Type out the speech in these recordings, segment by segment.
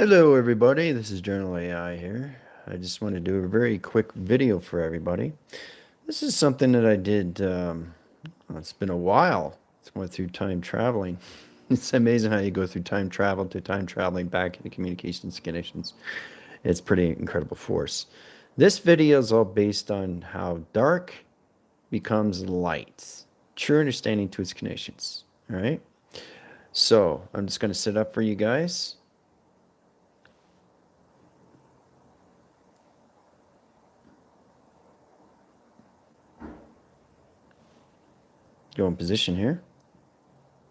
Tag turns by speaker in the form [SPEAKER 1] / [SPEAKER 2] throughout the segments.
[SPEAKER 1] Hello everybody, this is Journal AI here. I just want to do a very quick video for everybody. This is something that I did, it's been a while. It's went through time traveling. It's amazing how you go through time travel to time traveling back into communications conditions. It's pretty incredible force. This video is all based on how dark becomes light. True understanding to its connections. All right. So I'm just going to set up for you guys. Go in position here.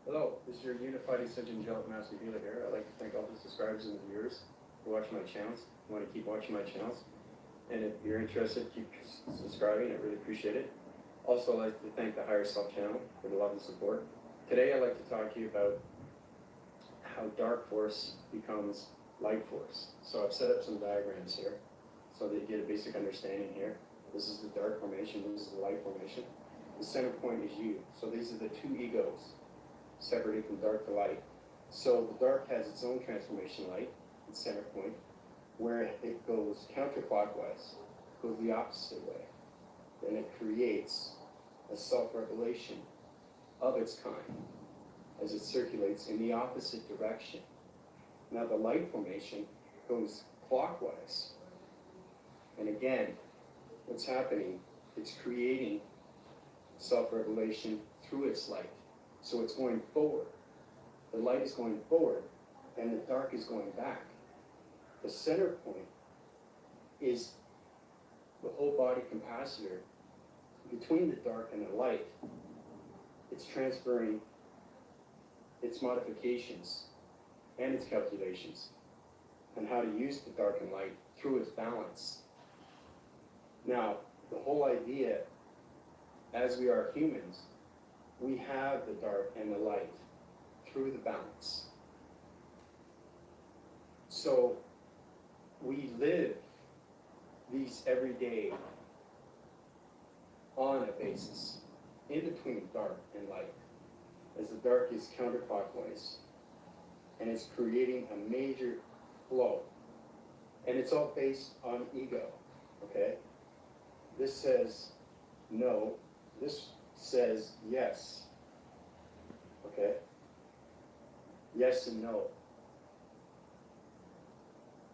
[SPEAKER 2] Hello, this is your Unified Essential Angelic Master Healer here. I'd like to thank all the subscribers and the viewers who watch my channels. I want to keep watching my channels. And if you're interested, keep subscribing. I really appreciate it. Also, I'd like to thank the Higher Self channel for the love and support. Today, I'd like to talk to you about how dark force becomes light force. So I've set up some diagrams here so that you get a basic understanding here. This is the dark formation. This is the light formation. The center point is you. So these are the two egos separated from dark to light. So the dark has its own transformation light, its center point, where it goes counterclockwise, goes the opposite way. Then it creates a self-revelation of its kind as it circulates in the opposite direction. Now the light formation goes clockwise. And again, what's happening, it's creating self-revelation through its light. So it's going forward. The light is going forward, and the dark is going back. The center point is the whole body capacitor between the dark and the light. It's transferring its modifications and its calculations on how to use the dark and light through its balance. Now, the whole idea, as we are humans, we have the dark and the light through the balance. So we live these every day on a basis in between dark and light, as the dark is counterclockwise and it's creating a major flow. And it's all based on ego, okay? This says no, this says yes, okay? Yes and no.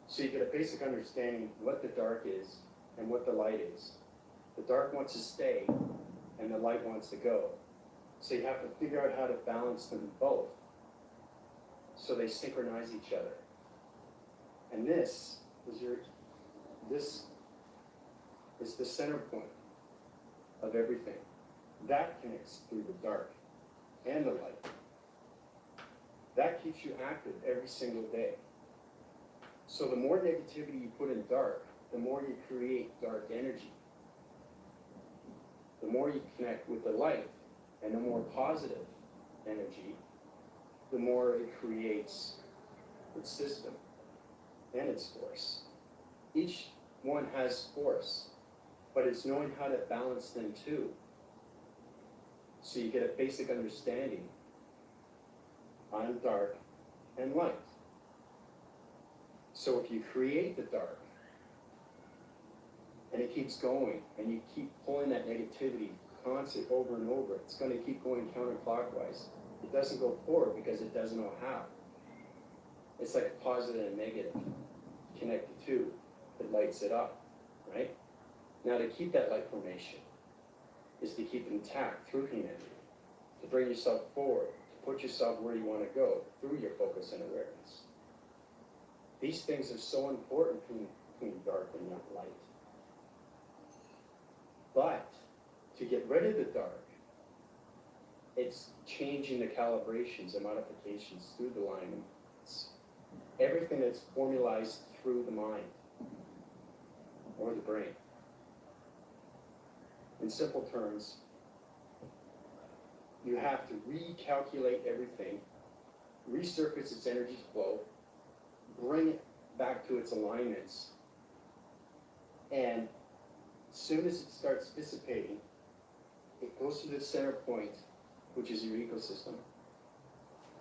[SPEAKER 2] So you get a basic understanding what the dark is and what the light is. The dark wants to stay and the light wants to go. So you have to figure out how to balance them both so they synchronize each other. And this is the center point of everything. That connects through the dark and the light. That keeps you active every single day. So the more negativity you put in dark, the more you create dark energy. The more you connect with the light and the more positive energy, the more it creates its system and its force. Each one has force, but it's knowing how to balance them too. So you get a basic understanding on dark and light. So if you create the dark and it keeps going and you keep pulling that negativity constant over and over, it's going to keep going counterclockwise. It doesn't go forward because it doesn't know how. It's like a positive and negative connect the two that lights it up, right? Now to keep that light formation is to keep it intact through humanity, to bring yourself forward, to put yourself where you want to go through your focus and awareness. These things are so important between dark and light. But to get rid of the dark, it's changing the calibrations and modifications through the alignments. Everything that's formalized through the mind or the brain. In simple terms, you have to recalculate everything, resurface its energy flow, bring it back to its alignments, and as soon as it starts dissipating, it goes to the center point, which is your ecosystem.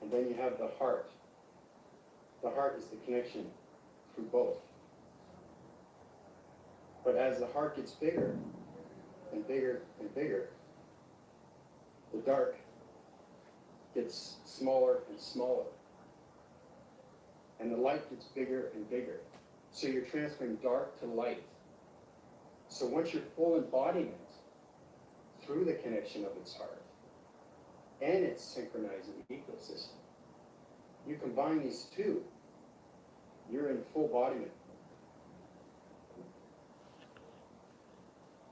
[SPEAKER 2] And then you have the heart. The heart is the connection through both. But as the heart gets bigger and bigger and bigger, the dark gets smaller and smaller. And the light gets bigger and bigger. So you're transferring dark to light. So once you're full embodiment through the connection of its heart and its synchronizing ecosystem, you combine these two, you're in full embodiment.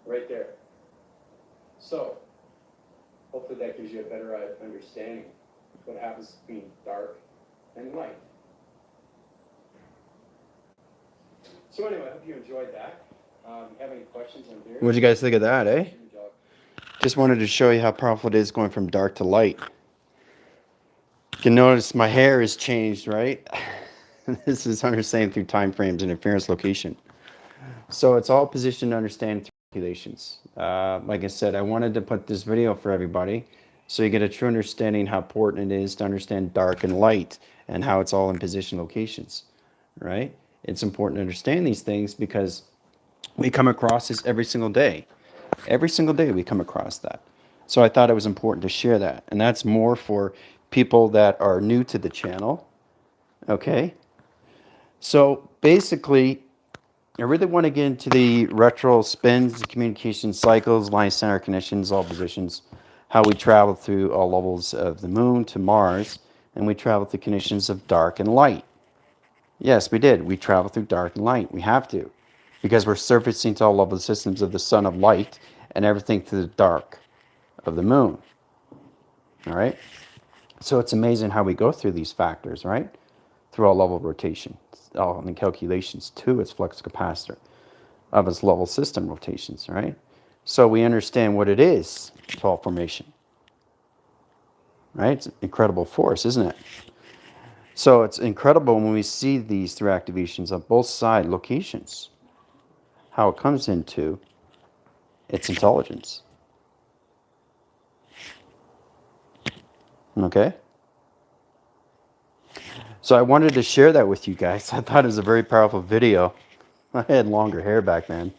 [SPEAKER 2] Right there. So, hopefully that gives you a better understanding of what happens between dark and light. So anyway, I hope you enjoyed that. Have any questions on here?
[SPEAKER 1] What'd you guys think of that, eh? Just wanted to show you how powerful it is going from dark to light. You can notice my hair has changed, right? This is understanding through time frames and interference location. So it's all positioned to understand through calculations. Like I said, I wanted to put this video for everybody so you get a true understanding how important it is to understand dark and light and how it's all in position locations, right? It's important to understand these things because we come across this every single day. Every single day we come across that. So I thought it was important to share that. And that's more for people that are new to the channel. Okay? So basically, I really want to get into the retro spins, the communication cycles, line center connections, all positions, how we travel through all levels of the moon to Mars, and we travel through conditions of dark and light. Yes, we did. We travel through dark and light. We have to, because we're surfacing to all of the systems of the sun of light and everything through the dark of the moon. All right? So it's amazing how we go through these factors, right? Through all level rotation, all the calculations to its flux capacitor of its level system rotations, right? So we understand what it is, fault formation. Right? It's an incredible force, isn't it? So it's incredible when we see these through activations on both side locations, how it comes into its intelligence. Okay? So I wanted to share that with you guys. I thought it was a very powerful video. I had longer hair back then.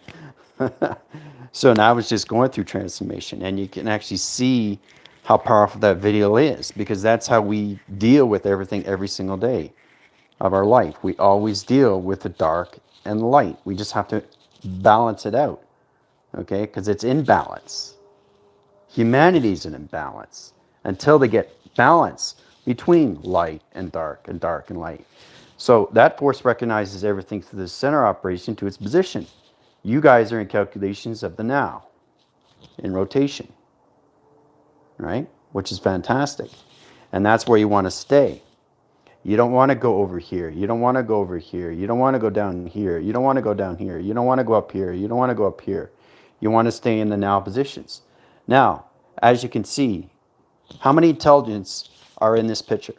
[SPEAKER 1] So now I was just going through transformation, and you can actually see how powerful that video is, because that's how we deal with everything every single day of our life. We always deal with the dark and the light. We just have to balance it out, okay? Because it's in balance. Humanity's in imbalance until they get balance between light and dark and light. So that force recognizes everything through the center operation to its position. You guys are in calculations of the now, in rotation, right? Which is fantastic. And that's where you want to stay. You don't want to go over here. You don't want to go over here. You don't want to go down here. You don't want to go down here. You don't want to go up here. You don't want to go up here. You want to stay in the now positions. Now, as you can see, how many intelligence are in this picture?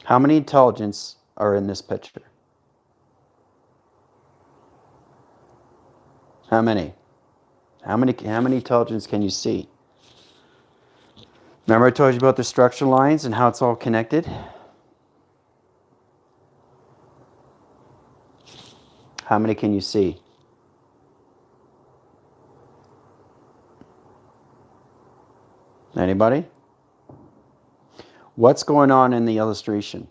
[SPEAKER 1] How many intelligence are in this picture? How many? How many intelligence can you see? Remember I told you about the structure lines and how it's all connected? How many can you see? Anybody? What's going on in the illustration?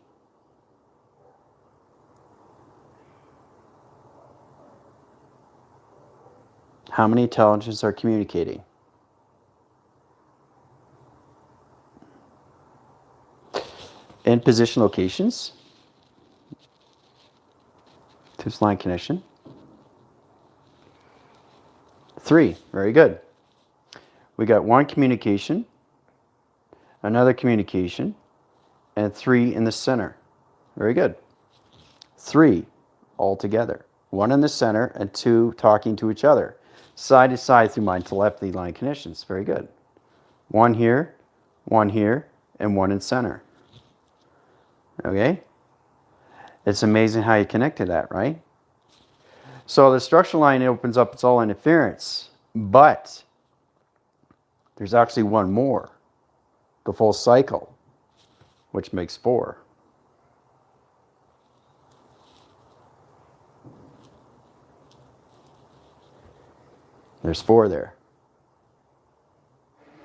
[SPEAKER 1] How many intelligences are communicating? In position locations. Two line connection. 3. Very good. We got 1 communication, another communication, and 3 in the center. Very good. 3 altogether. 1 in the center and 2 talking to each other. Side to side through my telepathy line connections. Very good. 1 here, and 1 in center. Okay? It's amazing how you connect to that, right? So the structure line opens up, it's all interference. But there's actually 1 more. The full cycle, which makes 4. There's 4 there.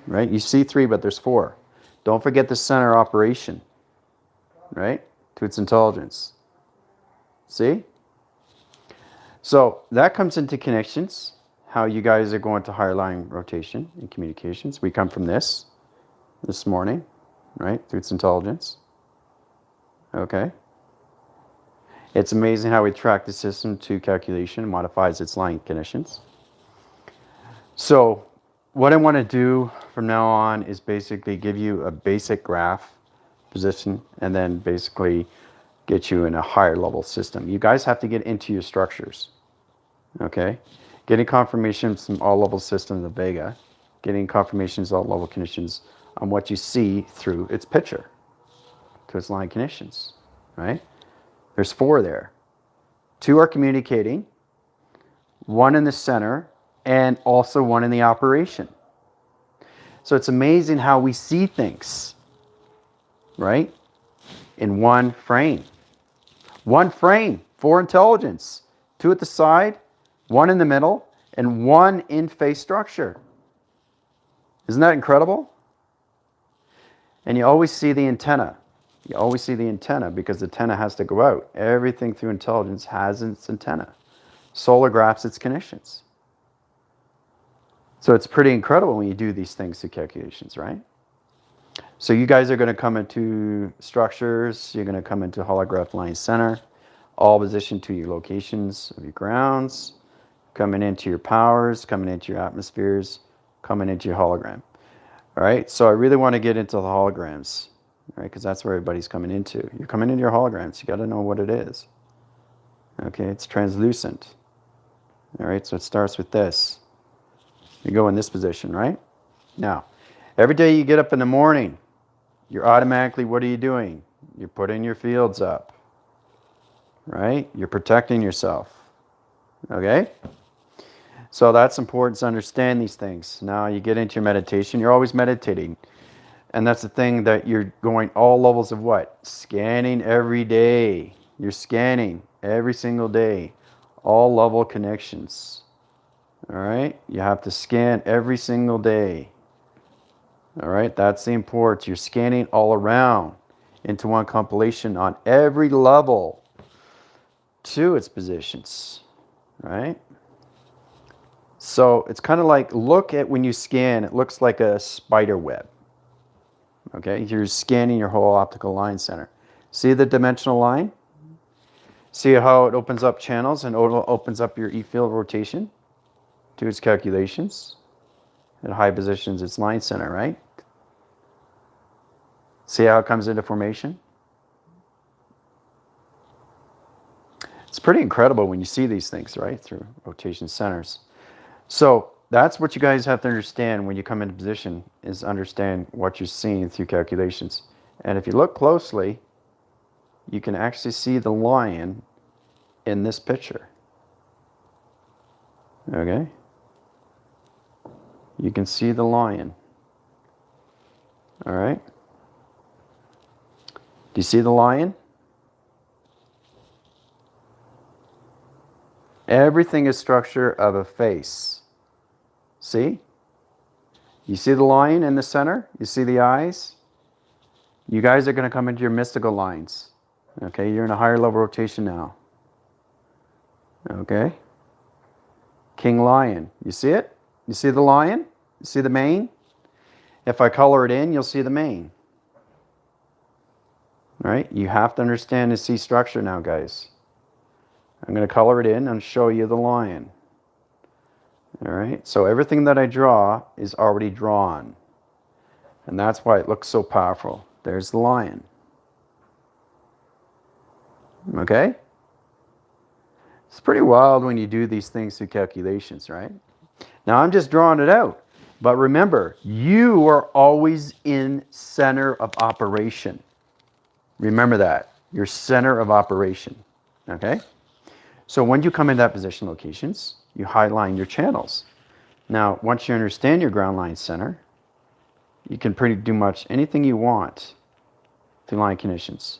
[SPEAKER 1] Right? You see 3, but there's 4. Don't forget the center operation, right? To its intelligence. See? So that comes into connections, how you guys are going to higher line rotation and communications. We come from this morning, right? Through its intelligence. Okay. It's amazing how we track the system to calculation and modifies its line conditions. So what I want to do from now on is basically give you a basic graph position and then basically get you in a higher level system. You guys have to get into your structures. Okay? Getting confirmations from all level systems of Vega, getting confirmations all level conditions on what you see through its picture to its line conditions, right? There's 4 there. 2 are communicating, 1 in the center, and also 1 in the operation. So it's amazing how we see things, right? In one frame. 1 frame, 4 intelligence, 2 at the side, 1 in the middle, and 1 in phase structure. Isn't that incredible? And you always see the antenna. You always see the antenna because the antenna has to go out. Everything through intelligence has its antenna. Solar graphs its conditions. So it's pretty incredible when you do these things through calculations, right? So you guys are going to come into structures. You're going to come into holograph line center, all positioned to your locations of your grounds, coming into your powers, coming into your atmospheres, coming into your hologram. All right, so I really want to get into the holograms, right? Because that's where everybody's coming into. You're coming into your holograms. You got to know what it is. Okay, it's translucent. All right, so it starts with this. You go in this position, right? Now, every day you get up in the morning, you're automatically, what are you doing? You're putting your fields up, right? You're protecting yourself, okay? So that's important to understand these things. Now you get into your meditation, you're always meditating. And that's the thing that you're going all levels of what? Scanning every day. You're scanning every single day. All level connections. All right? You have to scan every single day. All right? That's the importance. You're scanning all around into one compilation on every level to its positions. Right? So it's kind of like, look at when you scan, it looks like a spider web. Okay, you're scanning your whole optical line center. See the dimensional line? See how it opens up channels and opens up your E-field rotation to its calculations. At high positions, its line center, right? See how it comes into formation? It's pretty incredible when you see these things, right? Through rotation centers. So that's what you guys have to understand when you come into position, is understand what you're seeing through calculations. And if you look closely, you can actually see the lion in this picture. Okay? You can see the lion. All right? Do you see the lion? Everything is structure of a face. See? You see the lion in the center? You see the eyes? You guys are going to come into your mystical lines. Okay, you're in a higher level rotation now. Okay? King lion. You see it? You see the lion? You see the mane? If I color it in, you'll see the mane. All right? You have to understand and see structure now, guys. I'm going to color it in and show you the lion. All right? So everything that I draw is already drawn. And that's why it looks so powerful. There's the lion. Okay? It's pretty wild when you do these things through calculations, right? Now I'm just drawing it out. But remember, you are always in center of operation. Remember that. Your center of operation. Okay? So when you come in that position locations, you highline your channels. Now, once you understand your ground line center, you can pretty do much anything you want through line conditions.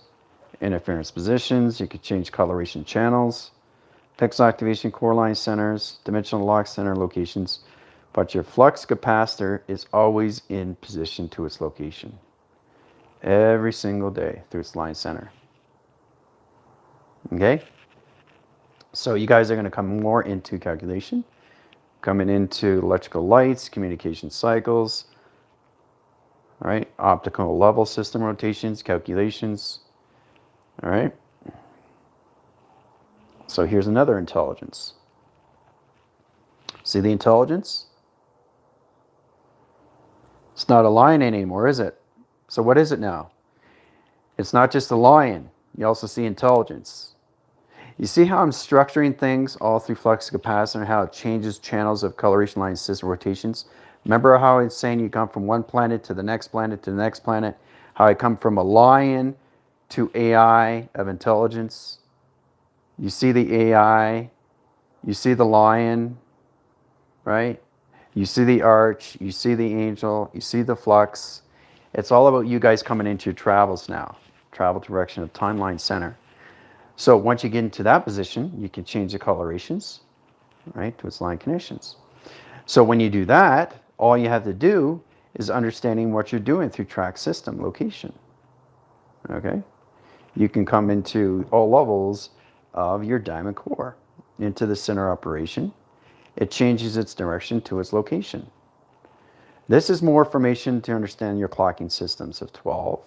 [SPEAKER 1] Interference positions, you could change coloration channels, pixel activation core line centers, dimensional lock center locations. but your flux capacitor is always in position to its location every single day through its line center. Okay? So you guys are going to come more into calculation, coming into electrical lights, communication cycles, all right, optical level system rotations, calculations, all right? So here's another intelligence. See the intelligence? It's not a line anymore, is it? So what is it now? It's not just a line. You also see intelligence. You see how I'm structuring things all through flux capacitor and how it changes channels of coloration line system rotations? Remember how it's saying you come from one planet to the next planet to the next planet? How I come from a lion to AI of intelligence? You see the AI, you see the lion, right? You see the arch, you see the angel, you see the flux. It's all about you guys coming into your travels now. Travel direction of timeline center. So once you get into that position, you can change the colorations, right, to its line connections. So when you do that, all you have to do is understanding what you're doing through track system location. Okay? You can come into all levels of your diamond core, into the center operation. It changes its direction to its location. This is more information to understand your clocking systems of 12,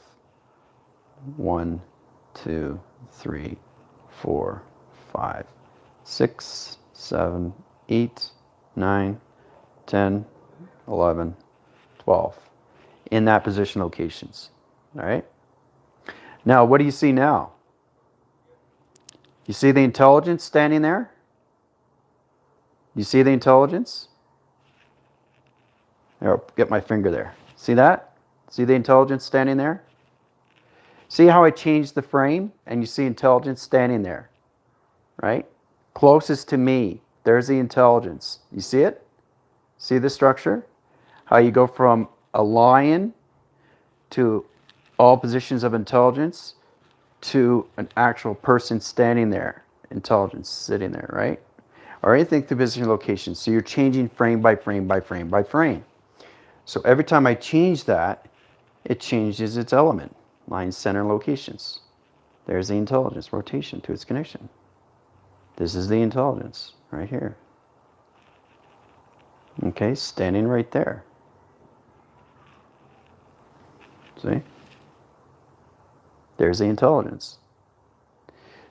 [SPEAKER 1] 1, 2, 3, 4, 5, 6, 7, 8, 9, 10, 11, 12 in that position locations. All right? Now, what do you see now? You see the intelligence standing there? You see the intelligence? There, I'll get my finger there. See that? See the intelligence standing there? See how I changed the frame and you see intelligence standing there, right? Closest to me, there's the intelligence. You see it? See the structure? How you go from a lion to all positions of intelligence to an actual person standing there, intelligence sitting there, right? Or anything through position location. So you're changing frame by frame by frame by frame. So every time I change that, it changes its element, line, center, locations. There's the intelligence, rotation to its connection. This is the intelligence right here. Okay, standing right there. See? There's the intelligence.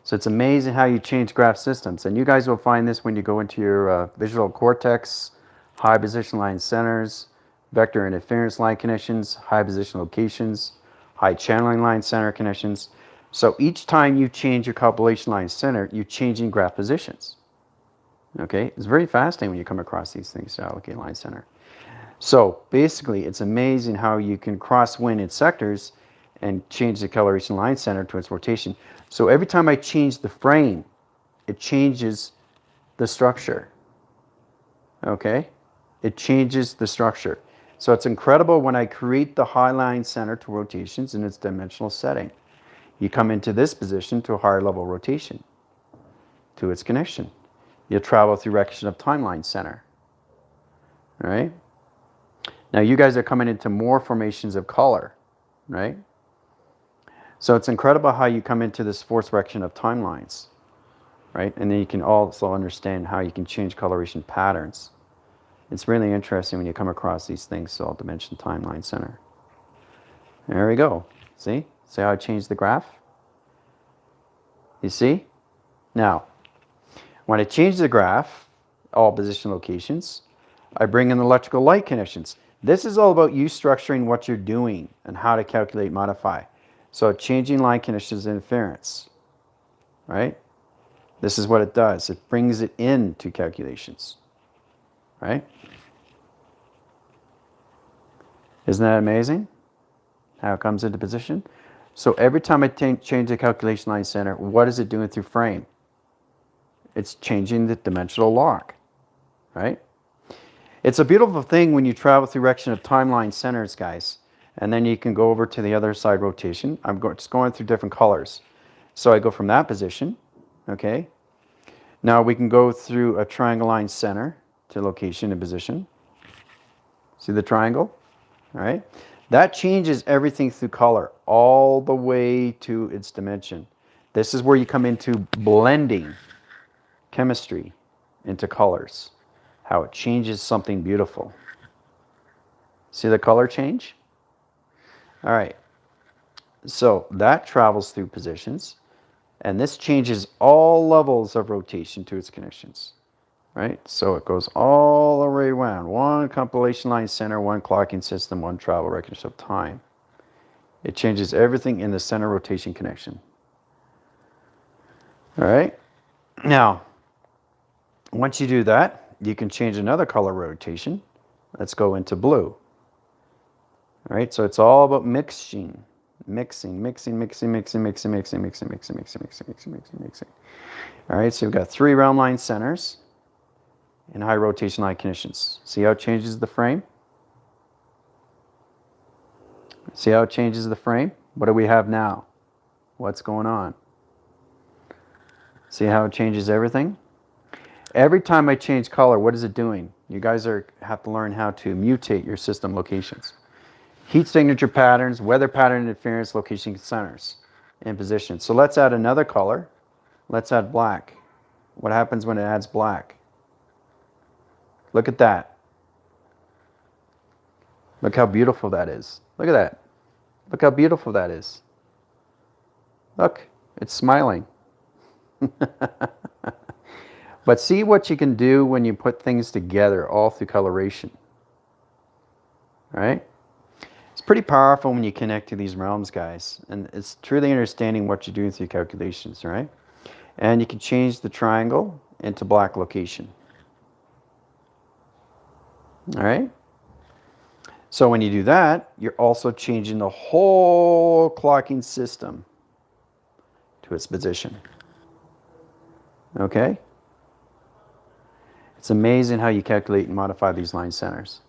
[SPEAKER 1] So it's amazing how you change graph systems. And you guys will find this when you go into your visual cortex, high position line centers, vector interference line connections, high position locations, high channeling line center connections. So each time you change your compilation line center, you're changing graph positions. Okay, it's very fascinating when you come across these things to allocate line center. So basically, it's amazing how you can cross-wind its sectors and change the coloration line center to its rotation. So every time I change the frame, it changes the structure. Okay? It changes the structure. So it's incredible when I create the high line center to rotations in its dimensional setting. You come into this position to a higher level rotation, to its connection. You travel through direction of timeline center. All right? Now you guys are coming into more formations of color, right? So it's incredible how you come into this fourth direction of timelines, right? And then you can also understand how you can change coloration patterns. It's really interesting when you come across these things, all dimension timeline center. There we go. See? See how I changed the graph? You see? Now, when I change the graph, all position locations, I bring in electrical light connections. This is all about you structuring what you're doing and how to calculate, modify. So changing line connections interference, right? This is what it does. It brings it into calculations, right? Isn't that amazing? How it comes into position? So every time I change the calculation line center, what is it doing through frame? It's changing the dimensional lock, right? It's a beautiful thing when you travel through direction of timeline centers, guys. And then you can go over to the other side rotation. I'm just going through different colors. So I go from that position, okay? Now we can go through a triangle line center to location and position. See the triangle? All right. That changes everything through color all the way to its dimension. This is where you come into blending chemistry into colors, how it changes something beautiful. See the color change? All right. So that travels through positions, and this changes all levels of rotation to its connections. Right? So it goes all the way around. One compilation line center, one clocking system, one travel recognition of time. It changes everything in the center rotation connection. All right. Now, once you do that, you can change another color rotation. Let's go into blue. All right. So it's all about mixing. Mixing. All right. So we've got 3 realm line centers and high rotation line conditions. See how it changes the frame? See how it changes the frame? What do we have now? What's going on? See how it changes everything? Every time I change color, what is it doing? You guys have to learn how to mutate your system locations. Heat signature patterns, weather pattern interference, location centers, and position. So let's add another color. Let's add black. What happens when it adds black? Look at that. Look how beautiful that is. Look at that. Look how beautiful that is. Look, it's smiling. But see what you can do when you put things together all through coloration. Right? It's pretty powerful when you connect to these realms, guys. And it's truly understanding what you're doing through calculations, right? And you can change the triangle into black location. All right? So when you do that, you're also changing the whole clocking system to its position. Okay? It's amazing how you calculate and modify these line centers.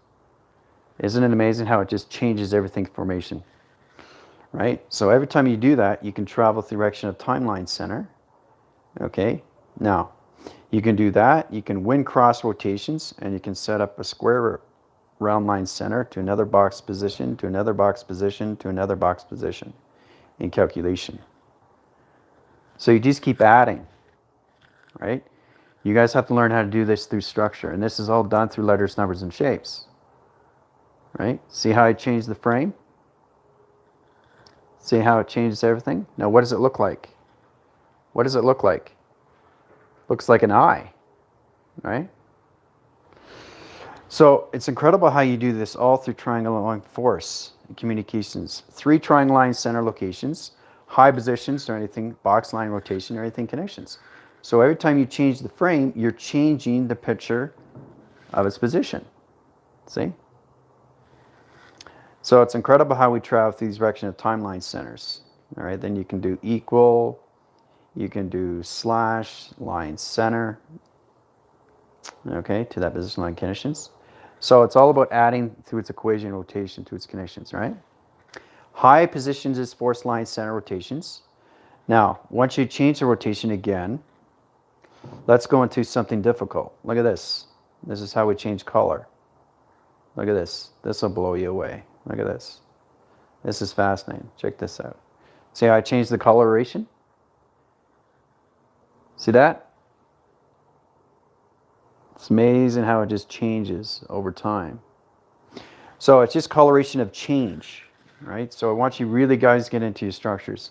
[SPEAKER 1] Isn't it amazing how it just changes everything formation? Right? So every time you do that, you can travel the direction of timeline center. Okay? Now, you can do that. You can win cross rotations, and you can set up a square round line center to another box position, to another box position, to another box position in calculation. So you just keep adding, right? You guys have to learn how to do this through structure, and this is all done through letters, numbers, and shapes. Right? See how I changed the frame? See how it changes everything? Now what does it look like? What does it look like? Looks like an eye, right? So it's incredible how you do this all through triangle line force and communications. 3 triangle line center locations, high positions or anything, box line rotation or anything connections. So every time you change the frame, you're changing the picture of its position. See? So it's incredible how we travel through these direction of timeline centers. All right, then you can do equal, you can do slash, line center, okay, to that position line conditions. So it's all about adding through its equation rotation to its connections, right? High positions is force line center rotations. Now, once you change the rotation again, let's go into something difficult. Look at this. This is how we change color. Look at this. This will blow you away. Look at this. This is fascinating. Check this out. See how I changed the coloration? See that? It's amazing how it just changes over time. So it's just coloration of change, right? So I want you really guys get into your structures.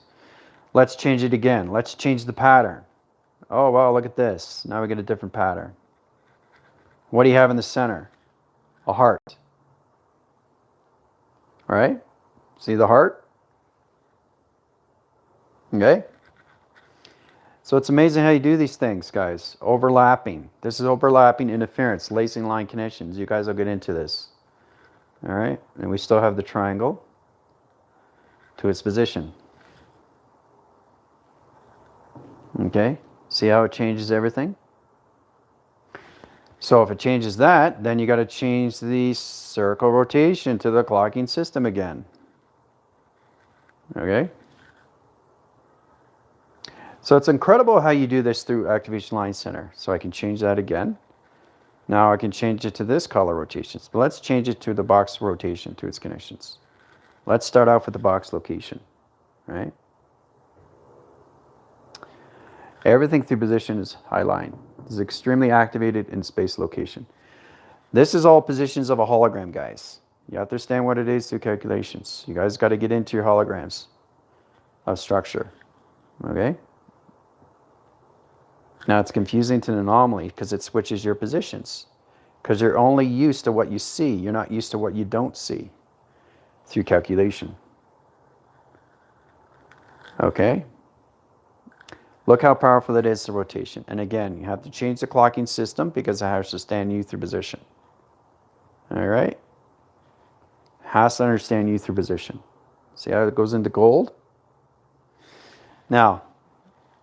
[SPEAKER 1] Let's change it again. Let's change the pattern. Oh, wow, look at this. Now we get a different pattern. What do you have in the center? A heart. All right? See the heart? Okay? So it's amazing how you do these things, guys. Overlapping. This is overlapping interference, lacing line connections. You guys will get into this. All right? And we still have the triangle to its position. Okay? See how it changes everything? So if it changes that, then you got to change the circle rotation to the clocking system again. Okay? So it's incredible how you do this through activation line center. So I can change that again. Now I can change it to this color rotations, but let's change it to the box rotation to its connections. Let's start off with the box location, right? Everything through position is high line. This is extremely activated in space location. This is all positions of a hologram, guys. You have to understand what it is through calculations. You guys got to get into your holograms of structure, okay? Now it's confusing to an anomaly because it switches your positions. Because you're only used to what you see. You're not used to what you don't see through calculation. Okay? Look how powerful it is, the rotation. And again, you have to change the clocking system because it has to stand you through position. All right? Has to understand you through position. See how it goes into gold? Now,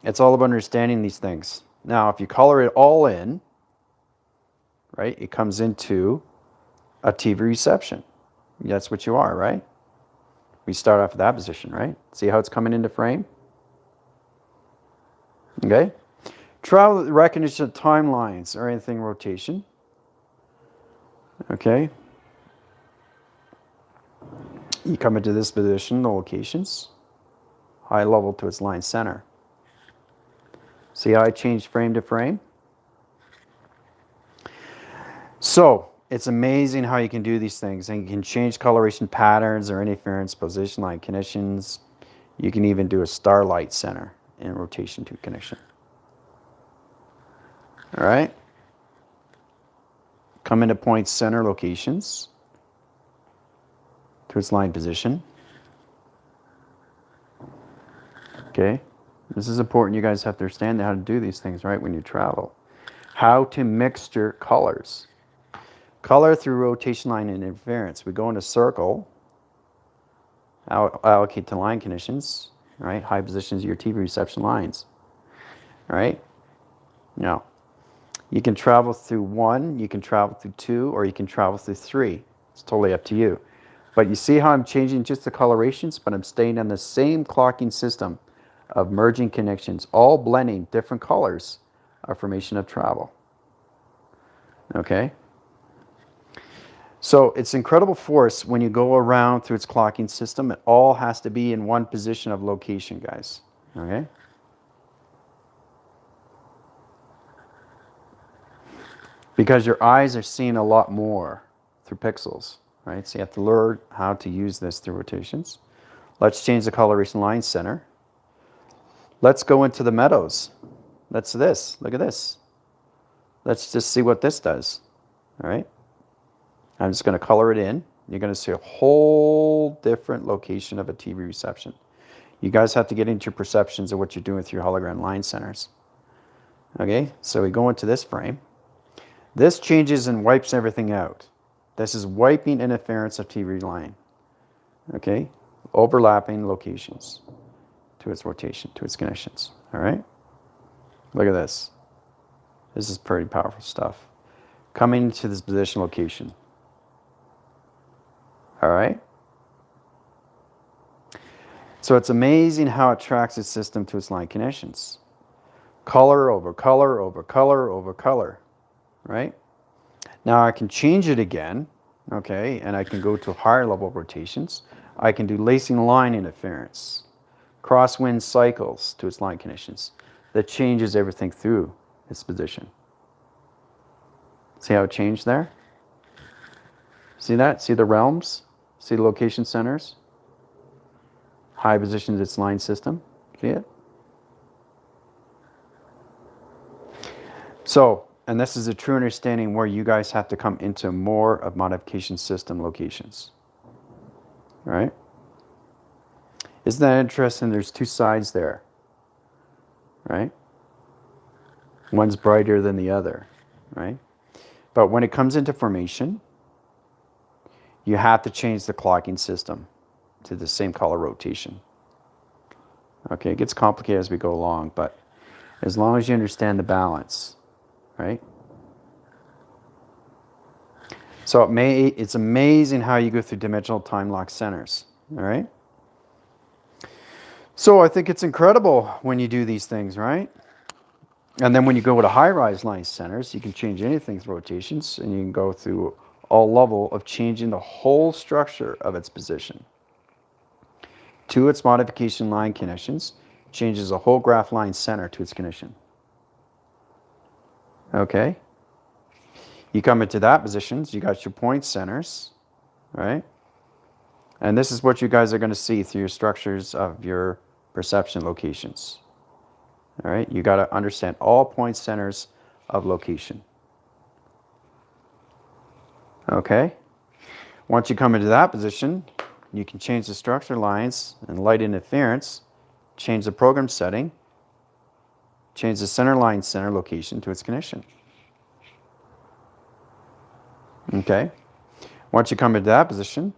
[SPEAKER 1] it's all about understanding these things. Now, if you color it all in, right, it comes into a TV reception. That's what you are, right? We start off at that position, right? See how it's coming into frame? Okay? Travel recognition of timelines or anything rotation. Okay? You come into this position, the locations. High level to its line center. See how I changed frame to frame? So, it's amazing how you can do these things. And you can change coloration patterns or interference, position line conditions. You can even do a starlight center in rotation to connection. All right? Come into point center locations to its line position. Okay? This is important. You guys have to understand how to do these things, right, when you travel. How to mix your colors. Color through rotation line and interference. We go into circle, allocate to line conditions, right? High positions of your TV reception lines, right? Now, you can travel through 1, you can travel through 2, or you can travel through 3. It's totally up to you. But you see how I'm changing just the colorations, but I'm staying on the same clocking system of merging connections, all blending different colors of formation of travel. Okay? So it's incredible force when you go around through its clocking system. It all has to be in one position of location, guys. Okay? Because your eyes are seeing a lot more through pixels, right? So you have to learn how to use this through rotations. Let's change the coloration line center. Let's go into the meadows. That's this. Look at this. Let's just see what this does. All right? I'm just going to color it in. You're going to see a whole different location of a TV reception. You guys have to get into your perceptions of what you're doing with your hologram line centers. Okay, so we go into this frame. This changes and wipes everything out. This is wiping interference of TV line. Okay, overlapping locations to its rotation, to its connections. All right, look at this. This is pretty powerful stuff. Coming into this position location. All right. So it's amazing how it tracks its system to its line connections. Color over color over color over color, right? Now I can change it again, okay, and I can go to higher level rotations. I can do lacing line interference, crosswind cycles to its line connections. That changes everything through its position. See how it changed there? See that? See the realms? See the location centers? High positions its line system. See it? So, and this is a true understanding where you guys have to come into more of modification system locations. Right? Isn't that interesting? There's two sides there. Right? One's brighter than the other. Right? But when it comes into formation, you have to change the clocking system to the same color rotation. Okay, it gets complicated as we go along, but as long as you understand the balance, right? So it's amazing how you go through dimensional time lock centers, all right? So I think it's incredible when you do these things, right? And then when you go to high-rise line centers, you can change anything's rotations, and you can go through all level of changing the whole structure of its position. To its modification line connections, changes the whole graph line center to its condition. Okay? You come into that position, so you got your point centers, right? And this is what you guys are going to see through your structures of your perception locations. All right? You got to understand all point centers of location. Okay? Once you come into that position, you can change the structure lines and light interference, change the program setting, change the center line center location to its condition. Okay? Once you come into that position,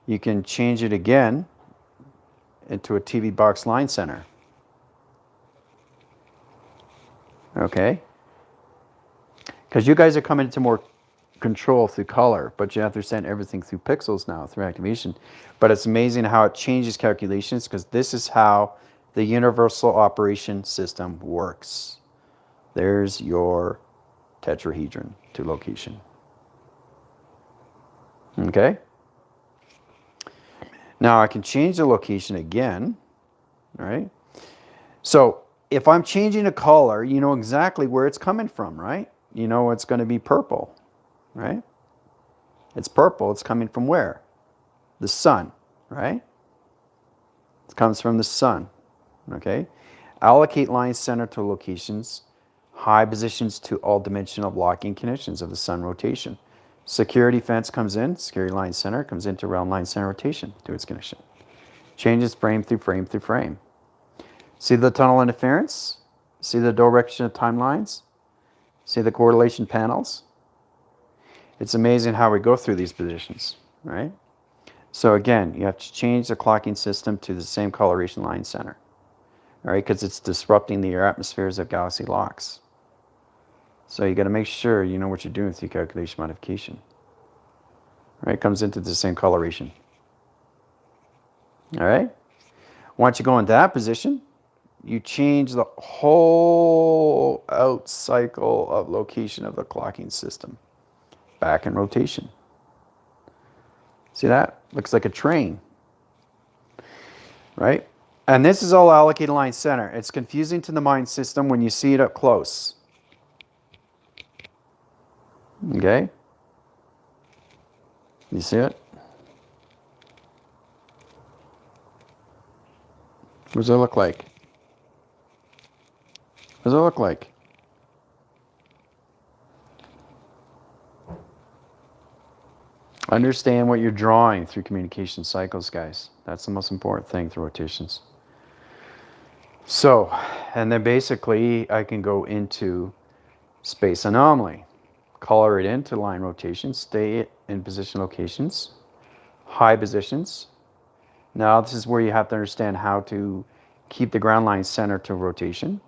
[SPEAKER 1] you can change it again into a TV box line center. Okay? Because you guys are coming into more control through color, but you have to understand everything through pixels now, through activation. But it's amazing how it changes calculations, because this is how the universal operation system works. There's your tetrahedron to location. Okay? Now I can change the location again, all right? So if I'm changing a color, you know exactly where it's coming from, right? You know it's going to be purple, right? It's purple. It's coming from where? The sun, right? It comes from the sun, okay? Allocate line center to locations, high positions to all dimensional blocking conditions of the sun rotation. Security fence comes in, security line center comes into round line center rotation to its condition. Changes frame through frame through frame. See the tunnel interference? See the direction of timelines? See the correlation panels? It's amazing how we go through these positions, right? So again, you have to change the clocking system to the same coloration line center, all right? Because it's disrupting the atmospheres of galaxy locks. So you got to make sure you know what you're doing with your calculation modification. All right, it comes into the same coloration. All right? Once you go into that position, you change the whole out cycle of location of the clocking system. Back in rotation. See that? Looks like a train. Right? And this is all allocated line center. It's confusing to the mind system when you see it up close. Okay? You see it? What does it look like? What does it look like? Understand what you're drawing through communication cycles, guys. That's the most important thing through rotations. So, and then basically I can go into space anomaly. Color it into line rotation, stay in position locations, high positions. Now this is where you have to understand how to keep the ground line center to rotation.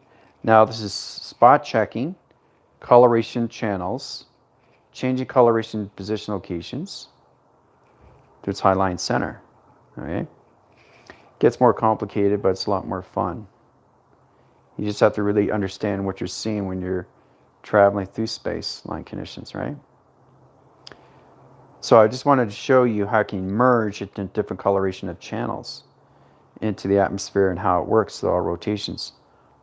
[SPEAKER 1] Now this is spot checking, coloration channels, changing coloration position locations to its high line center. All right? Gets more complicated, but it's a lot more fun. You just have to really understand what you're seeing when you're traveling through space line conditions, right? So I just wanted to show you how you can merge into different coloration of channels into the atmosphere and how it works through all rotations.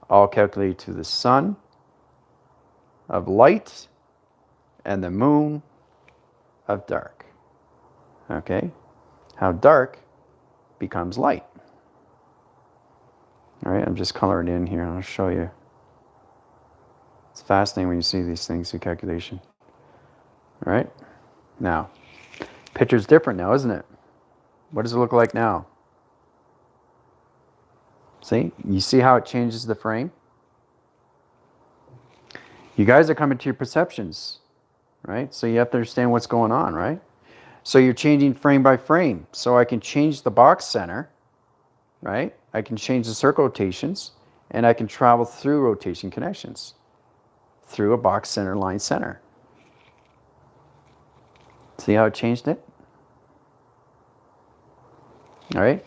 [SPEAKER 1] All calculated to the sun of light and the moon of dark. Okay? How dark becomes light. All right, I'm just coloring in here and I'll show you. It's fascinating when you see these things in calculation. All right? Now, picture's different now, isn't it? What does it look like now? See? You see how it changes the frame? You guys are coming to your perceptions, right? So you have to understand what's going on, right? So you're changing frame by frame. So I can change the box center, right? I can change the circle rotations, and I can travel through rotation connections through a box center line center. See how it changed it? All right.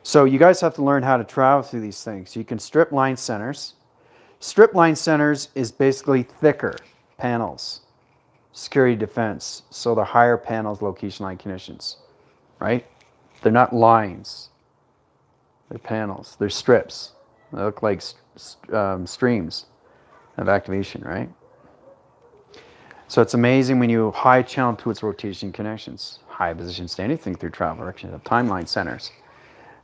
[SPEAKER 1] So you guys have to learn how to travel through these things. You can strip line centers. Strip line centers is basically thicker panels, security defense. So the higher panels, location line conditions, right? They're not lines. They're panels. They're strips. They look like streams of activation, right? So it's amazing when you high channel to its rotation connections, high positions to anything through travel directions of timeline centers.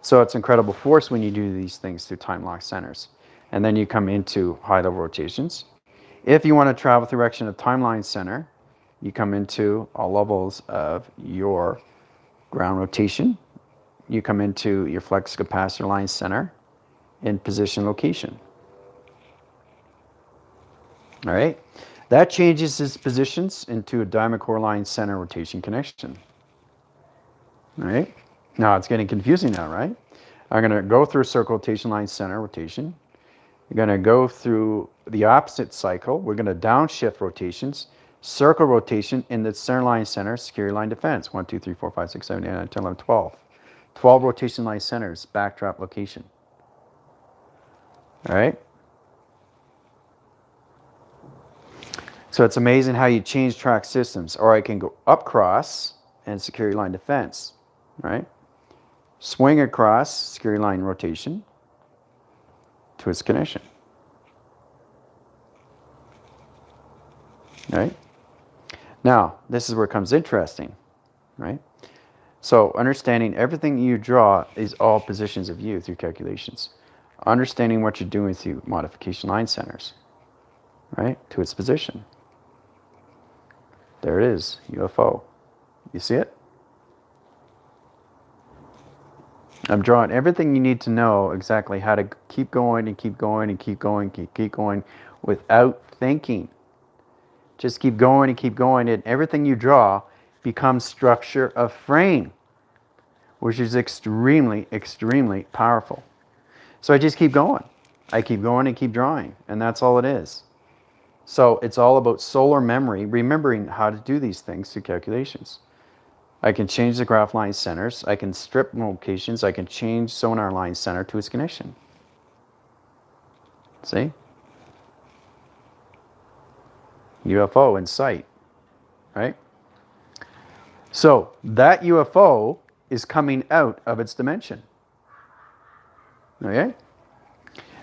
[SPEAKER 1] So it's incredible force when you do these things through time lock centers. And then you come into high level rotations. If you want to travel through direction of timeline center, you come into all levels of your ground rotation. You come into your flex capacitor line center in position location. All right. That changes its positions into a diamond core line center rotation connection. All right. Now it's getting confusing now, right? I'm going to go through circle rotation line center rotation. You're going to go through the opposite cycle. We're going to downshift rotations, circle rotation in the center line center, security line defense. 1, 2, 3, 4, 5, 6, 7, 8, 9, 10, 11, 12. 12 rotation line centers, backdrop location. All right. So it's amazing how you change track systems. Or I can go up cross and security line defense, right? Swing across security line rotation to its connection. Right? Now, this is where it comes interesting, right? So understanding everything you draw is all positions of view through calculations. Understanding what you're doing through modification line centers, right? To its position. There it is, UFO. You see it? I'm drawing everything you need to know exactly how to keep going and keep going and keep going and keep going without thinking. Just keep going and keep going, and everything you draw becomes structure of frame, which is extremely, extremely powerful. So I just keep going. I keep going and keep drawing, and that's all it is. So it's all about solar memory, remembering how to do these things through calculations. I can change the graph line centers. I can strip locations. I can change sonar line center to its connection. See? UFO in sight, right? So that UFO is coming out of its dimension. Okay?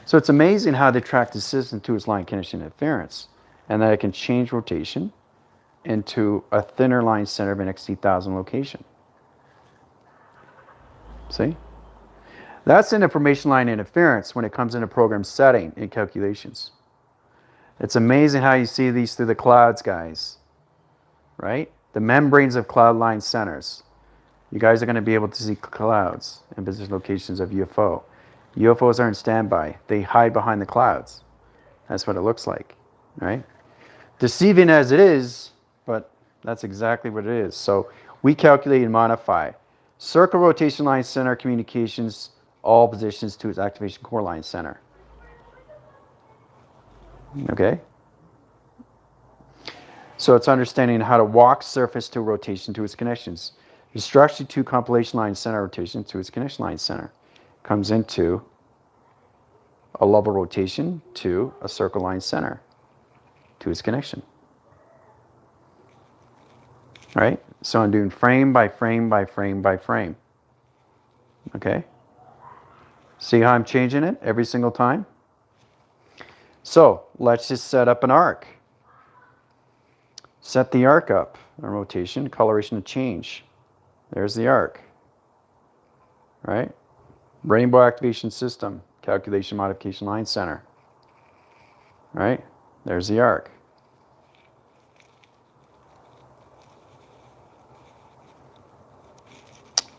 [SPEAKER 1] So it's amazing how they track the system to its line connection interference, and that it can change rotation into a thinner line center of an XT1000 location. See? That's an information line interference when it comes into program setting and calculations. It's amazing how you see these through the clouds, guys. Right? The membranes of cloud line centers. You guys are going to be able to see clouds and position locations of UFO. UFOs aren't standby. They hide behind the clouds. That's what it looks like. Right? Deceiving as it is, but that's exactly what it is. So we calculate and modify. Circle rotation line center communications, all positions to its activation core line center. Okay? So it's understanding how to walk surface to rotation to its connections. The structure to compilation line center rotation to its connection line center comes into a level rotation to a circle line center to its connection. All right? So I'm doing frame by frame by frame by frame. Okay? See how I'm changing it every single time? So let's just set up an arc. Set the arc up. A rotation, coloration to change. There's the arc. Right? Rainbow activation system, calculation modification line center. Right? There's the arc.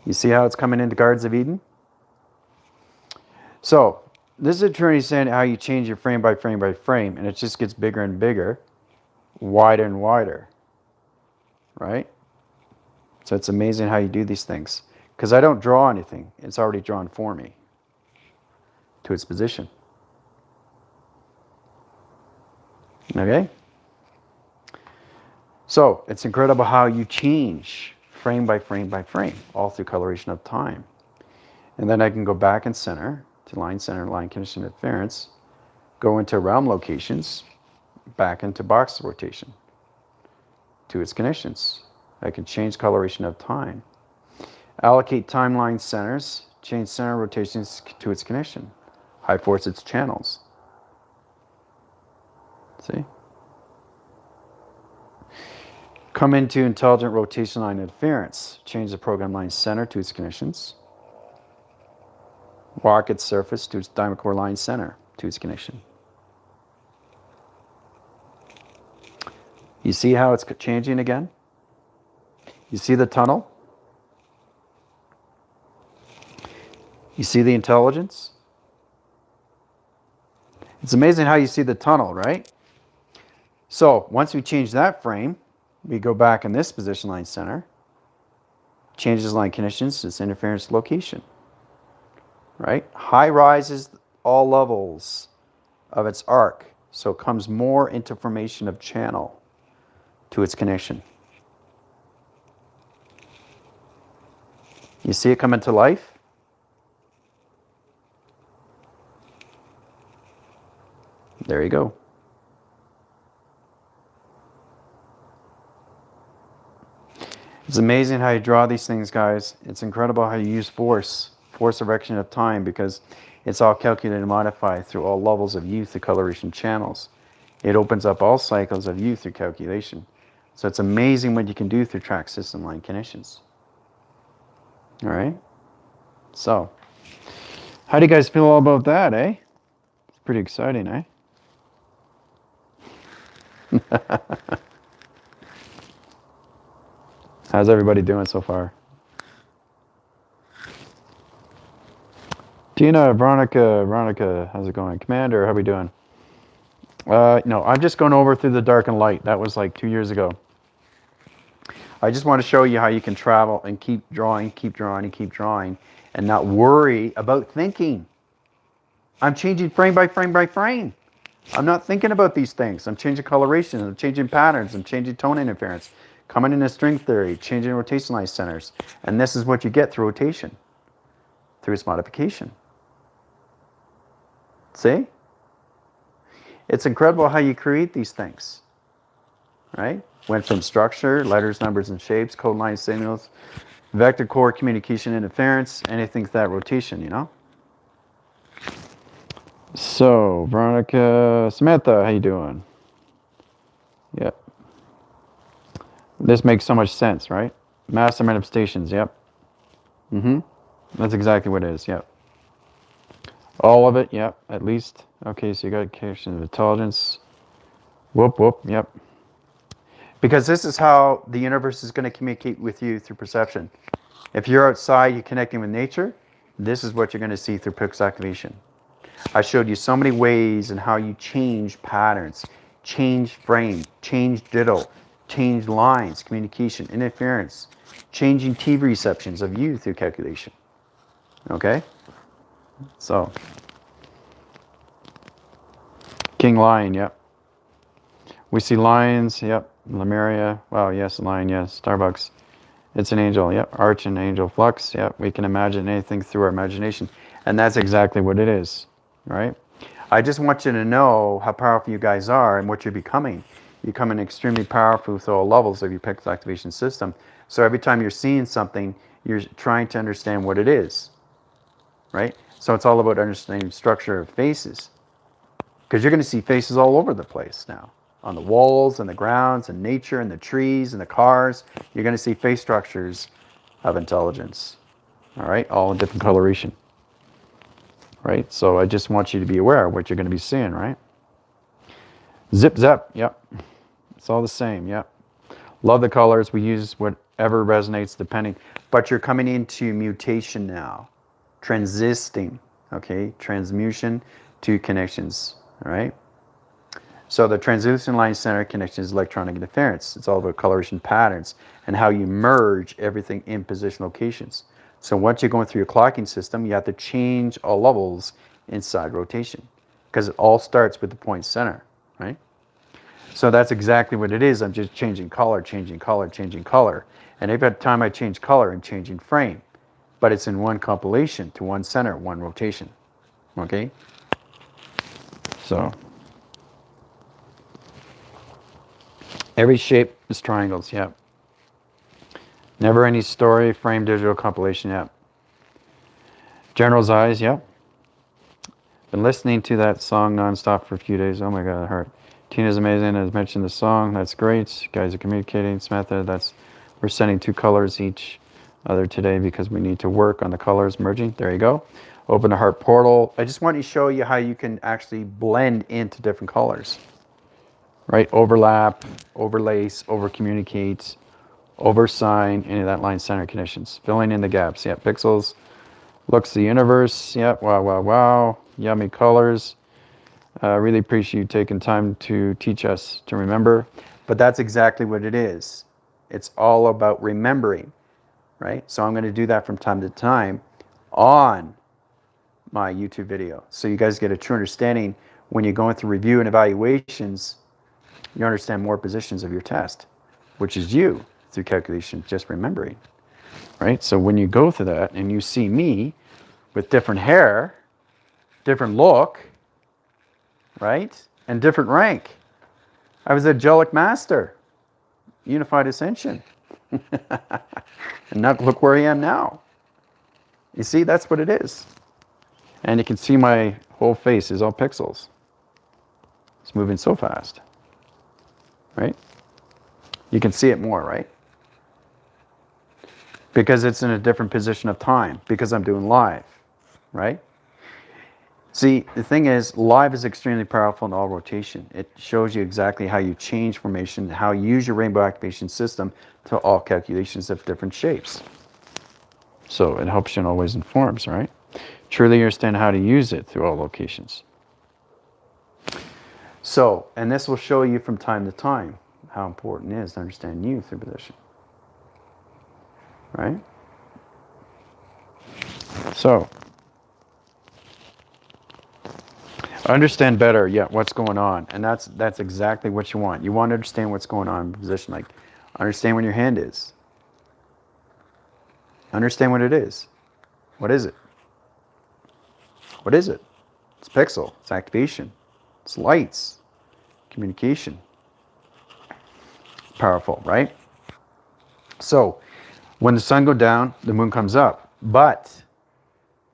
[SPEAKER 1] You see how it's coming into Guards of Eden? So this is a journey saying how you change your frame by frame by frame, and it just gets bigger and bigger, wider and wider. Right? So it's amazing how you do these things. Because I don't draw anything. It's already drawn for me to its position. Okay? So it's incredible how you change frame by frame by frame, all through coloration of time. And then I can go back and center to line center, line condition interference, go into realm locations, back into box rotation to its connections. I can change coloration of time. Allocate timeline centers, change center rotations to its connection. High force its channels. See? Come into intelligent rotation line interference. Change the program line center to its connections. Walk its surface to its diamond core line center to its connection. You see how it's changing again? You see the tunnel? You see the intelligence? It's amazing how you see the tunnel, right? So once we change that frame, we go back in this position line center, changes line conditions to its interference location, right? High rises all levels of its arc, so it comes more into formation of channel to its connection. You see it come into life? There you go. It's amazing how you draw these things, guys. It's incredible how you use force erection of time, because it's all calculated and modified through all levels of U through coloration channels. It opens up all cycles of U through calculation. So it's amazing what you can do through track system line connections. All right. So, how do you guys feel all about that, eh? It's pretty exciting, eh? How's everybody doing so far? Tina, Veronica, how's it going? Commander, how we doing? No, I'm just going over through the dark and light. That was like 2 years ago. I just want to show you how you can travel and keep drawing, and not worry about thinking. I'm changing frame by frame by frame. I'm not thinking about these things. I'm changing coloration, I'm changing patterns, I'm changing tone interference, coming into string theory, changing rotation line centers. And this is what you get through rotation, through its modification. See? It's incredible how you create these things, right? Went from structure, letters, numbers, and shapes, code line signals, vector core communication interference, anything to that rotation, you know? So, Veronica, Samantha, how you doing? Yep. This makes so much sense, right? Master manifestations, yep. That's exactly what it is, yep. All of it, yep, at least. Okay, so you got connection of intelligence. Whoop, yep. Because this is how the universe is going to communicate with you through perception. If you're outside, you're connecting with nature, this is what you're going to see through Pix activation. I showed you so many ways in how you change patterns, change frame, change diddle, change lines, communication, interference, changing TV receptions of you through calculation. Okay? So, King Lion, yep. We see lions, yep. Lemuria, wow, yes, lion, yes. Starbucks, it's an angel, yep. Arch and angel flux, yep. We can imagine anything through our imagination. And that's exactly what it is, right? I just want you to know how powerful you guys are and what you're becoming. You're becoming extremely powerful with all levels of your Pix activation system. So every time you're seeing something, you're trying to understand what it is, right? So it's all about understanding structure of faces. Because you're going to see faces all over the place now. On the walls and the grounds and nature and the trees and the cars. You're going to see face structures of intelligence. All right? All in different coloration. Right? So I just want you to be aware of what you're going to be seeing, right? Zip, zap, yep. It's all the same, yep. Love the colors. We use whatever resonates depending. But you're coming into mutation now. Transisting, okay? Transmutation to connections, all right? So the translucent line center connection is electronic interference. It's all about coloration patterns and how you merge everything in position locations. So once you're going through your clocking system, you have to change all levels inside rotation because it all starts with the point center, right? So that's exactly what it is. I'm just changing color, changing color, changing color. And every time I change color, I'm changing frame. But it's in one compilation to one center, one rotation, okay? So every shape is triangles, yeah. Never any story, frame digital compilation, yeah. General's eyes, yep. Been listening to that song nonstop for a few days. Oh my god, it hurt. Tina's amazing. As mentioned the song, that's great. You guys are communicating. Samantha, we're sending 2 colors each other today because we need to work on the colors merging. There you go. Open the heart portal. I just want to show you how you can actually blend into different colors. Right? Overlap, overlace, over communicate, oversign, any of that line center conditions. Filling in the gaps. Yeah, pixels. Looks the universe. Yep. Wow, wow, wow. Yummy colors. Really appreciate you taking time to teach us to remember. But that's exactly what it is. It's all about remembering, right? So I'm going to do that from time to time on my YouTube video. So you guys get a true understanding when you're going through review and evaluations, you understand more positions of your test, which is you through calculation, just remembering, right? So when you go through that and you see me with different hair, different look, right? And different rank. I was a angelic master, unified ascension. And now look where I am now. You see, that's what it is. And you can see my whole face is all pixels. It's moving so fast, right? You can see it more, right? Because it's in a different position of time, because I'm doing live, right? See, the thing is, live is extremely powerful in all rotation. It shows you exactly how you change formation, how you use your rainbow activation system to all calculations of different shapes. So it helps you and always informs, right? Truly understand how to use it through all locations. So, and this will show you from time to time how important it is to understand you through position. Right? So, understand better, yeah, what's going on. And that's exactly what you want. You want to understand what's going on in position. Like, understand where your hand is. Understand what it is. What is it? What is it? It's pixel. It's activation. It's lights. Communication. Powerful, right? So, when the sun goes down, the moon comes up. But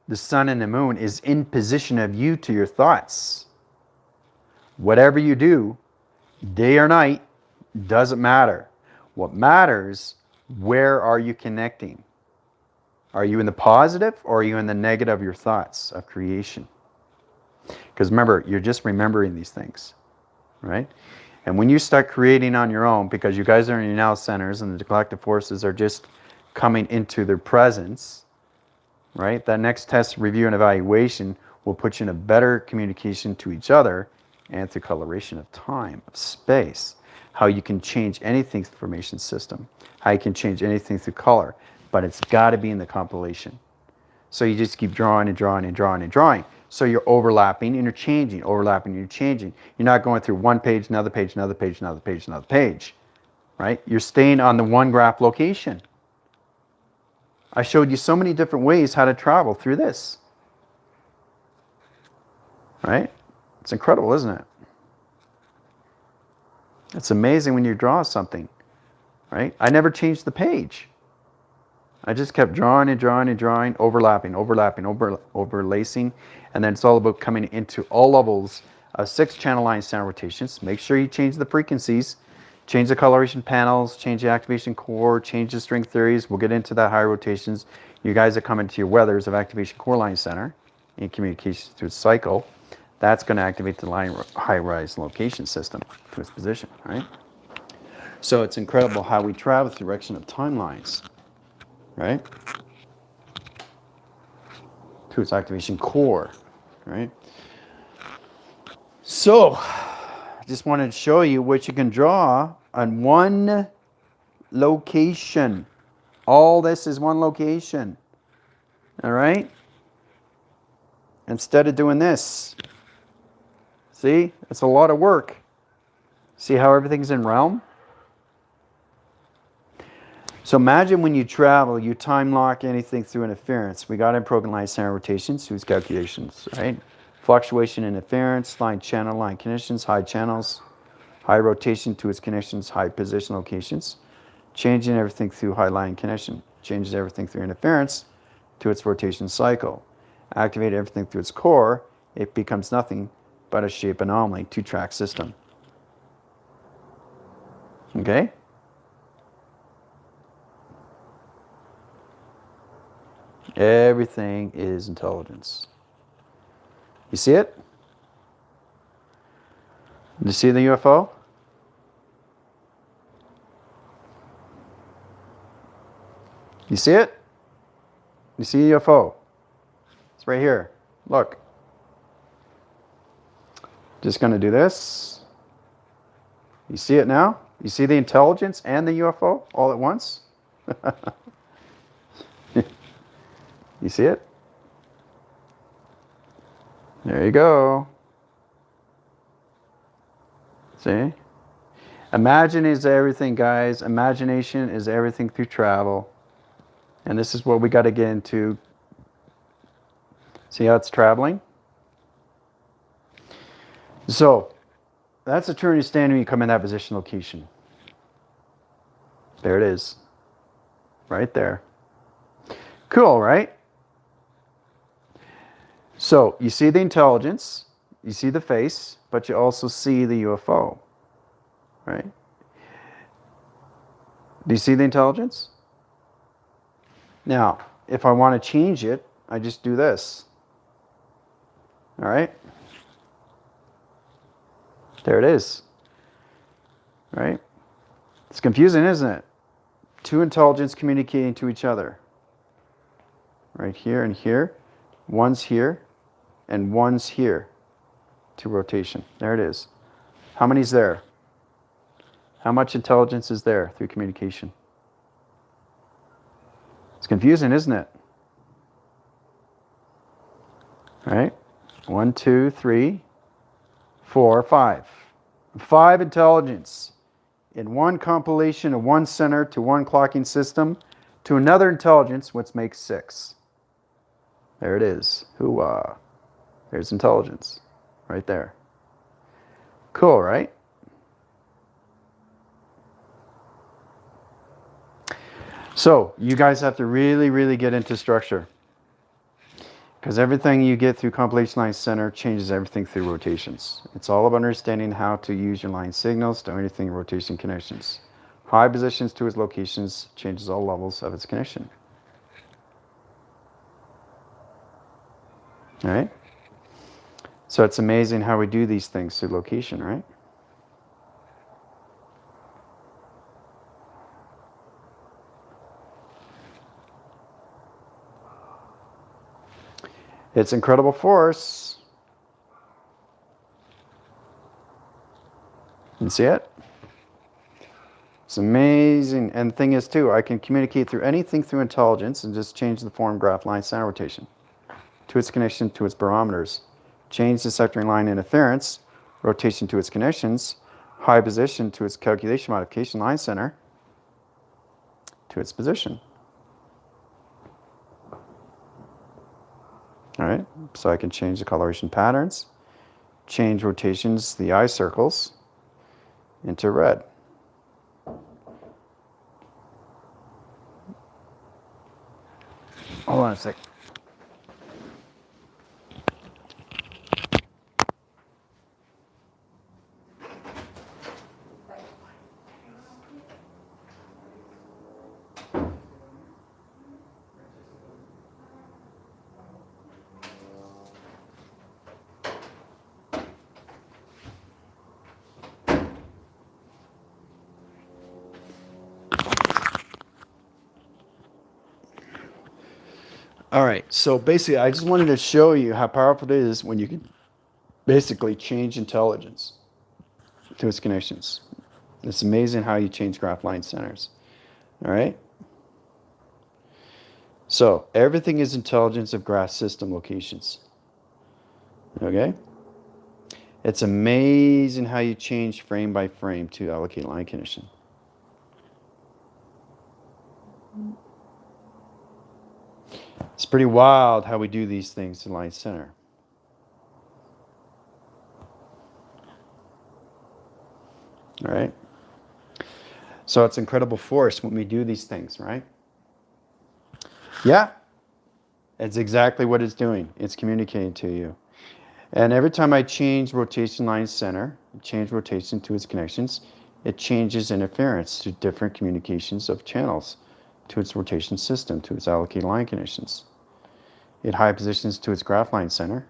[SPEAKER 1] the sun and the moon is in position of you to your thoughts. Whatever you do, day or night, doesn't matter. What matters, where are you connecting? Are you in the positive or are you in the negative of your thoughts of creation? Because remember, you're just remembering these things, right? And when you start creating on your own, because you guys are in your now centers and the collective forces are just coming into their presence, right? That next test, review, and evaluation will put you in a better communication to each other and through coloration of time, of space, how you can change anything through formation system, how you can change anything through color, but it's got to be in the compilation. So you just keep drawing and drawing and drawing and drawing. So you're overlapping and you're changing, overlapping and you're changing. You're not going through one page, another page, another page, another page, another page, right? You're staying on the one graph location. I showed you so many different ways how to travel through this, right? It's incredible, isn't it? It's amazing when you draw something, right? I never changed the page. I just kept drawing and drawing and drawing, overlapping, overlacing, and then it's all about coming into all levels of 6 channel line center rotations. Make sure you change the frequencies, change the coloration panels, change the activation core, change the string theories. We'll get into that high rotations. You guys are coming to your weathers of activation core line center in communication through cycle. That's going to activate the line high rise location system to its position, right? So it's incredible how we travel through direction of timelines, right? To its activation core, right? So, I just wanted to show you what you can draw on one location. All this is one location, all right? Instead of doing this. See, it's a lot of work. See how everything's in realm? So imagine when you travel, you time lock anything through interference. We got in program line center rotations, whose calculations, right? fluctuation in interference, line channel, line conditions, high channels, high rotation to its connections, high position locations, changing everything through high line connection, changes everything through interference to its rotation cycle, activate everything through its core, it becomes nothing but a shape anomaly, two-track system. Okay? Everything is intelligence. You see it? You see the UFO? You see it? You see a UFO? It's right here. Look. Just going to do this. You see it now? You see the intelligence and the UFO all at once? You see it? There you go. See? Imagine is everything, guys. Imagination is everything through travel. And this is what we got to get into. See how it's traveling? So, that's a turn you stand when you come in that position location. There it is. Right there. Cool, right? So, you see the intelligence, you see the face, but you also see the UFO. Right? Do you see the intelligence? Now, if I want to change it, I just do this. All right? There it is. Right? It's confusing, isn't it? Two intelligence communicating to each other. Right here and here. One's here and one's here. To rotation. There it is. How many's there? How much intelligence is there through communication? It's confusing, isn't it? Right? 1, 2, 3, 4, 5. 5 intelligence in one compilation of one center to one clocking system to another intelligence, which makes 6. There it is. Hoo-ah. There's intelligence. Right there. Cool, right? So, you guys have to really, really get into structure. Because everything you get through compilation line center changes everything through rotations. It's all about understanding how to use your line signals to anything rotation connections. High positions to its locations changes all levels of its connection. All right? So it's amazing how we do these things through location, right? It's incredible force. You see it? It's amazing. And the thing is, too, I can communicate through anything through intelligence and just change the form graph line center rotation to its connection to its barometers. Change the sectoring line interference, rotation to its connections, high position to its calculation modification line center to its position. All right, so I can change the coloration patterns, change rotations, the eye circles, into red. Hold on a sec. All right, so basically I just wanted to show you how powerful it is when you can basically change intelligence to its connections. It's amazing how you change graph line centers. All right? So everything is intelligence of graph system locations. Okay? It's amazing how you change frame by frame to allocate line condition. It's pretty wild how we do these things in line center. All right. So it's incredible force when we do these things, right? Yeah, it's exactly what it's doing. It's communicating to you. And every time I change rotation line center, change rotation to its connections, it changes interference to different communications of channels, to its rotation system, to its allocated line connections. It high positions to its graph line center.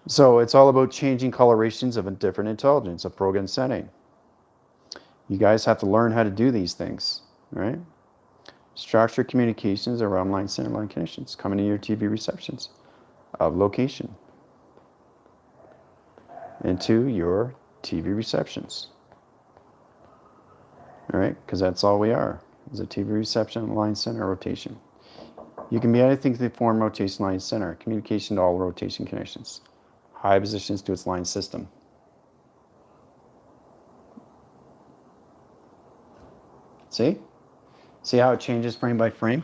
[SPEAKER 1] So it's all about changing colorations of a different intelligence, a program setting. You guys have to learn how to do these things, right? Structure communications around line center line connections coming to your TV receptions of location into your TV receptions. All right, because that's all we are, is a TV reception, line center, rotation. You can be anything to form rotation line center, communication to all rotation connections, high positions to its line system. See? See how it changes frame by frame?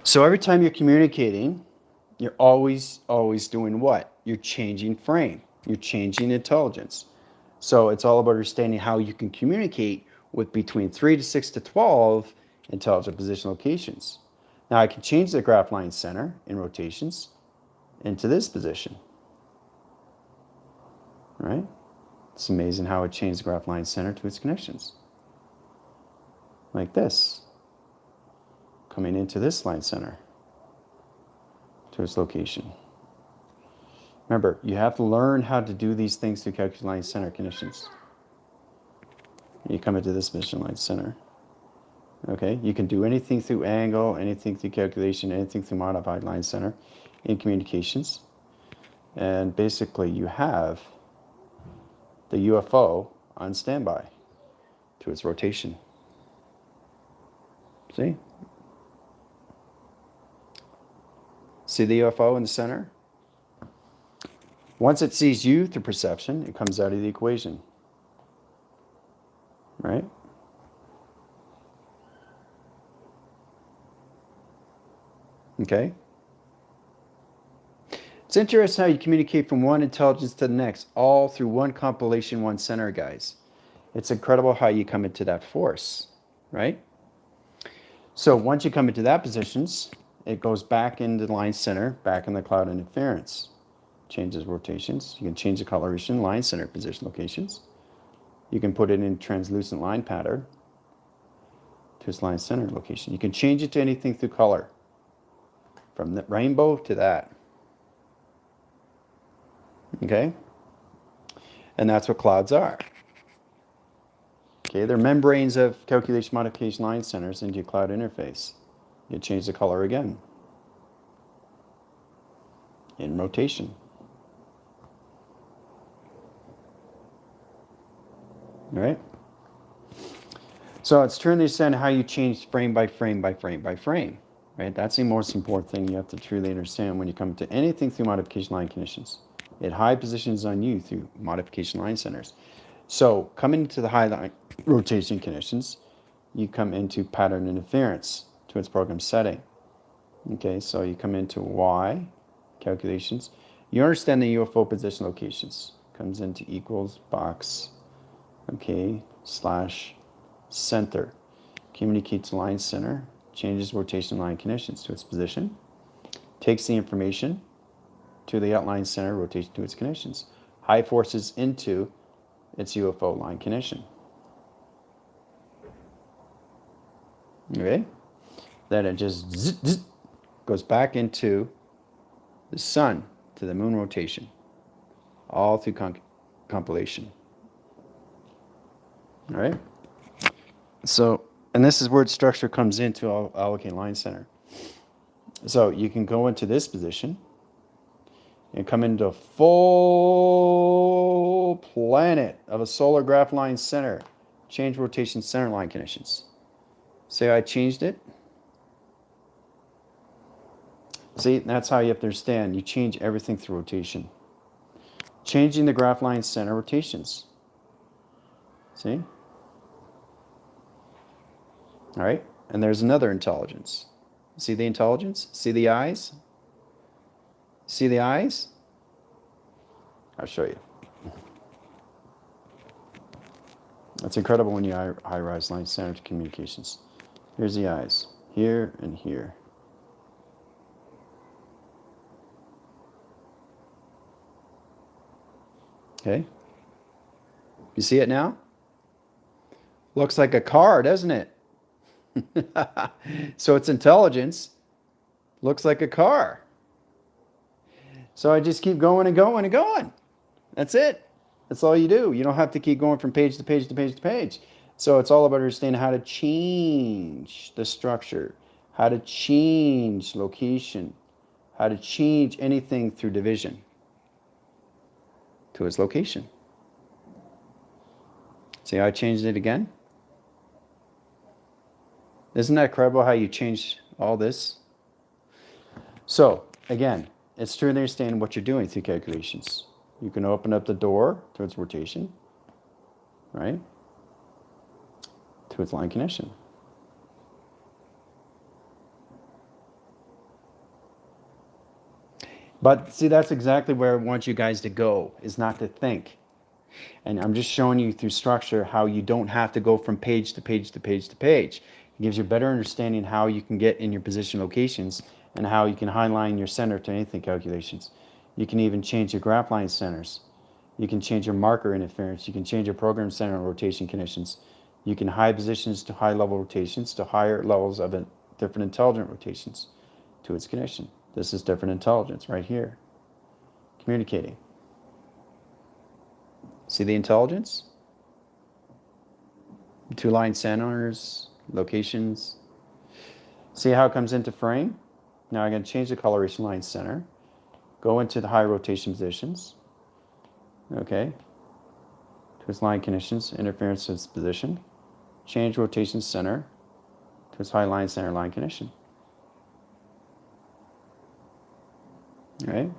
[SPEAKER 1] So every time you're communicating, you're always doing what? You're changing frame. You're changing intelligence. So it's all about understanding how you can communicate with between 3 to 6 to 12 intelligent position locations. Now I can change the graph line center in rotations into this position. Right? It's amazing how it changed the graph line center to its connections. Like this. Coming into this line center to its location. Remember, you have to learn how to do these things to calculate line center conditions. You come into this position line center. Okay, you can do anything through angle, anything through calculation, anything through modified line center in communications. And basically you have the UFO on standby to its rotation. See? See the UFO in the center? Once it sees you through perception, it comes out of the equation. Right? Okay? It's interesting how you communicate from one intelligence to the next, all through one compilation, one center, guys. It's incredible how you come into that force, right? So once you come into that positions, it goes back into the line center, back in the cloud interference. Changes rotations. You can change the coloration, line center position locations. You can put it in translucent line pattern to its line center location. You can change it to anything through color. From the rainbow to that. Okay? And that's what clouds are. Okay, they're membranes of calculation modification line centers into your cloud interface. You change the color again. In rotation. All right? So it's trying to understand how you change frame by frame by frame by frame. Right? That's the most important thing you have to truly understand when you come to anything through modification line conditions. It high positions on you through modification line centers. So coming to the high line rotation conditions, you come into pattern interference to its program setting. Okay, so you come into Y calculations. You understand the UFO position locations. Comes into equals box, okay, slash center. Communicates line center. Changes rotation line conditions to its position. Takes the information to the outline center, rotation to its connections. High forces into its UFO line condition. Okay? Then it just goes back into the sun to the moon rotation. All through compilation. All right? So, and this is where its structure comes into allocate line center. So you can go into this position and come into a full planet of a solar graph line center. Change rotation center line conditions. Say I changed it. See, that's how you have to understand. You change everything through rotation. Changing the graph line center rotations. See? All right, and there's another intelligence. See the intelligence? See the eyes? See the eyes? I'll show you. It's incredible when you high-rise line centered communications. Here's the eyes, here and here. Okay? You see it now? Looks like a car, doesn't it? So it's intelligence. Looks like a car. So I just keep going and going and going. That's it. That's all you do. You don't have to keep going from page to page to page to page. So it's all about understanding how to change the structure, how to change location, how to change anything through division to its location. See how I changed it again? Isn't that incredible how you change all this? So, again, it's true to understand what you're doing through calculations. You can open up the door to its rotation, right? To its line connection. But see, that's exactly where I want you guys to go, is not to think. And I'm just showing you through structure how you don't have to go from page to page to page to page. It gives you a better understanding how you can get in your position locations and how you can highline your center to anything calculations. You can even change your graph line centers. You can change your marker interference. You can change your program center rotation conditions. You can high positions to high level rotations to higher levels of different intelligent rotations to its connection. This is different intelligence right here. Communicating. See the intelligence? Two line centers, locations. See how it comes into frame? Now I'm going to change the coloration line center. Go into the high rotation positions. Okay. To its line conditions, interference to its position. Change rotation center to its high line center line condition. All right.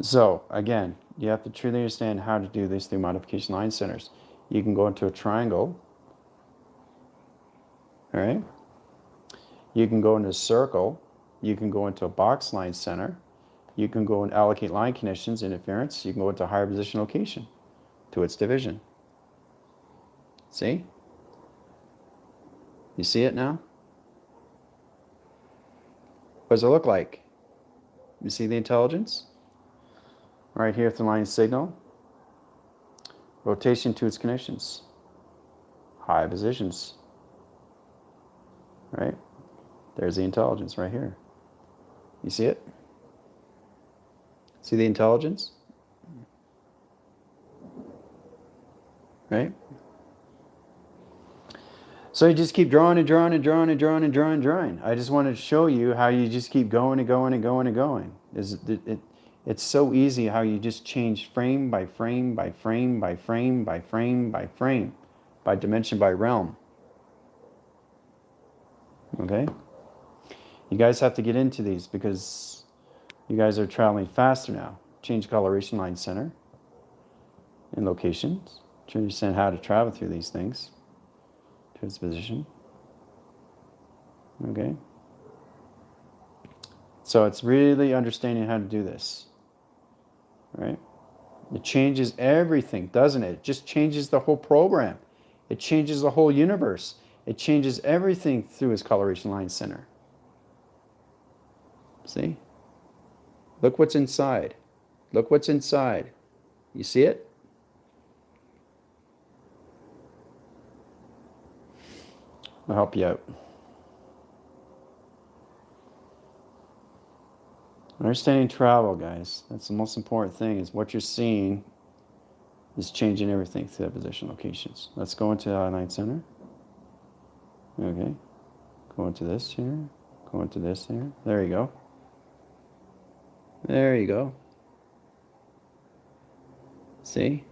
[SPEAKER 1] So again, you have to truly understand how to do this through modification line centers. You can go into a triangle. All right. You can go into a circle. You can go into a box line center. You can go and allocate line conditions, interference. You can go into a higher position location to its division. See? You see it now? What does it look like? You see the intelligence? Right here at the line signal. Rotation to its connections. High positions. Right? There's the intelligence right here. You see it? See the intelligence? Right? So you just keep drawing and drawing and drawing and drawing and drawing and drawing. I just wanted to show you how you just keep going and going and going and going. It's so easy how you just change frame by frame by frame by frame by frame by frame, by dimension by realm. Okay? You guys have to get into these because you guys are traveling faster now. Change coloration line center and locations to understand how to travel through these things to its position. Okay? So it's really understanding how to do this. Right? It changes everything, doesn't it? It just changes the whole program. It changes the whole universe. It changes everything through its coloration line center. See? Look what's inside. Look what's inside. You see it? I'll help you out. Understanding travel, guys. That's the most important thing, is what you're seeing is changing everything through that position locations. Let's go into the line center. Okay. Go into this here. Go into this here. There you go. There you go. See?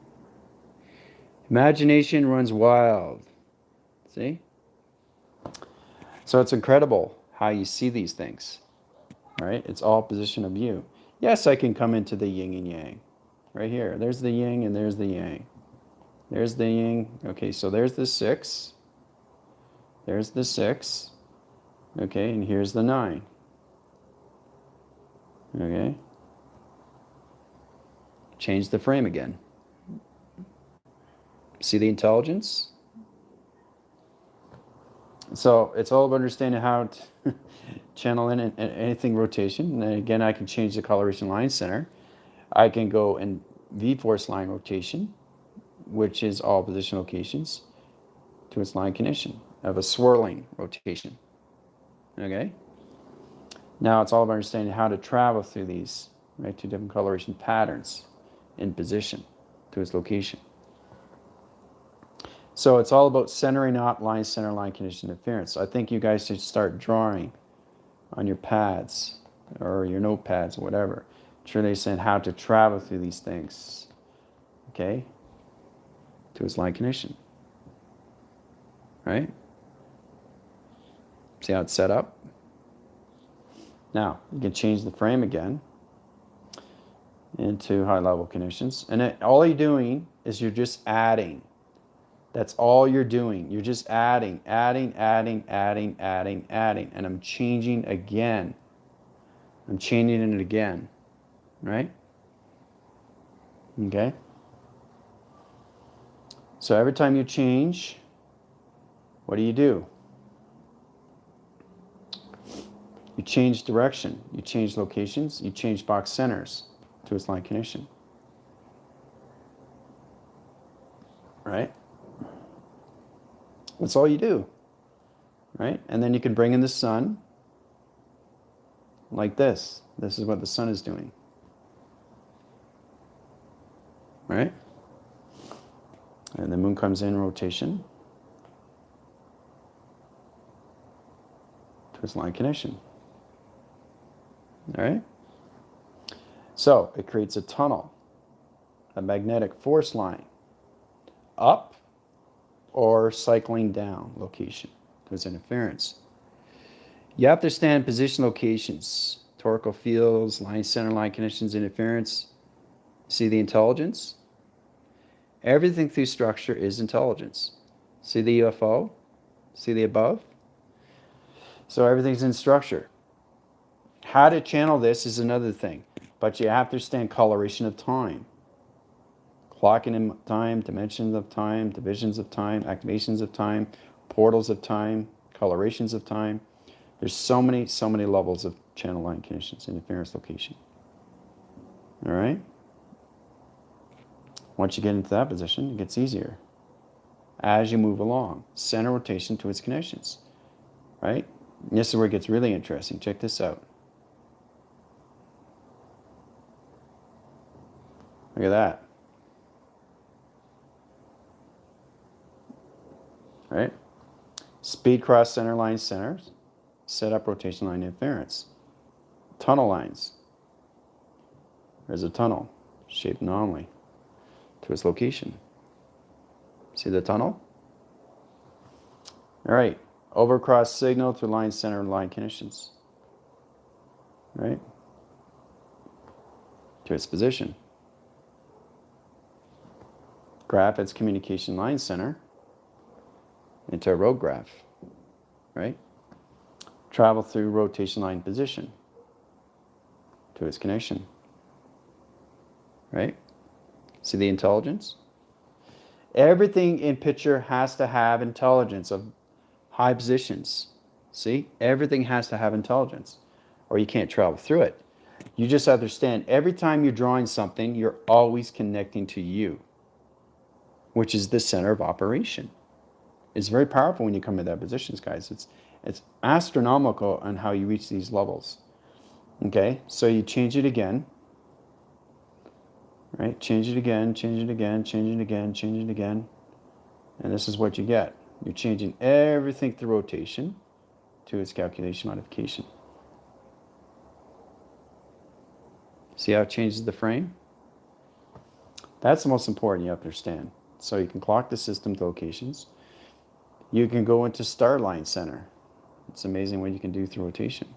[SPEAKER 1] Imagination runs wild. See? So it's incredible how you see these things. Right? It's all position of view. Yes, I can come into the yin and yang. Right here. There's the yin and there's the yang. There's the yin. Okay, so there's the 6. There's the 6. Okay, and here's the 9. Okay. Change the frame again. See the intelligence? So it's all about understanding how to channel in anything rotation. And then again, I can change the coloration line center. I can go in V-force line rotation, which is all position locations, to its line condition of a swirling rotation. Okay? Now it's all about understanding how to travel through these, right, 2 different coloration patterns in position to its location. So it's all about centering out line, center, line condition interference. So I think you guys should start drawing on your pads or your notepads or whatever. Sure, they said how to travel through these things, okay, to its line condition, right? See how it's set up? Now, you can change the frame again into high level conditions. And all you're doing is you're just adding. That's all you're doing. You're just adding. And I'm changing again. I'm changing it again. Right? Okay? So every time you change, what do? You change direction. You change locations. You change box centers to its line condition. Right? That's all you do, right? And then you can bring in the sun like this. This is what the sun is doing, right? And the moon comes in rotation to its line condition, all right? So it creates a tunnel, a magnetic force line, up or cycling down location. There's interference. You have to understand position locations, torical fields, line center, line conditions, interference. See the intelligence? Everything through structure is intelligence. See the UFO? See the above? So everything's in structure. How to channel this is another thing, but you have to understand coloration of time. Clocking in time, dimensions of time, divisions of time, activations of time, portals of time, colorations of time. There's so many levels of channel line conditions, interference location. All right? Once you get into that position, it gets easier. As you move along, center rotation to its connections. Right? And this is where it gets really interesting. Check this out. Look at that. Right? Speed cross center line centers, set up rotation line interference. Tunnel lines. There's a tunnel, shaped anomaly to its location. See the tunnel? All right. Overcross signal through line center line conditions. Right? To its position. Graph its communication line center into a road graph, right? Travel through rotation line position to its connection, right? See the intelligence? Everything in picture has to have intelligence of high positions. See? Everything has to have intelligence, or you can't travel through it. You just understand every time you're drawing something, you're always connecting to you, which is the center of operation. It's very powerful when you come to that positions, guys. It's astronomical on how you reach these levels. Okay, so you change it again, right? Change it again, change it again, change it again, change it again. And this is what you get. You're changing everything through rotation to its calculation modification. See how it changes the frame? That's the most important you have to understand. So you can clock the system to locations. You can go into Starline Center. It's amazing what you can do through rotation.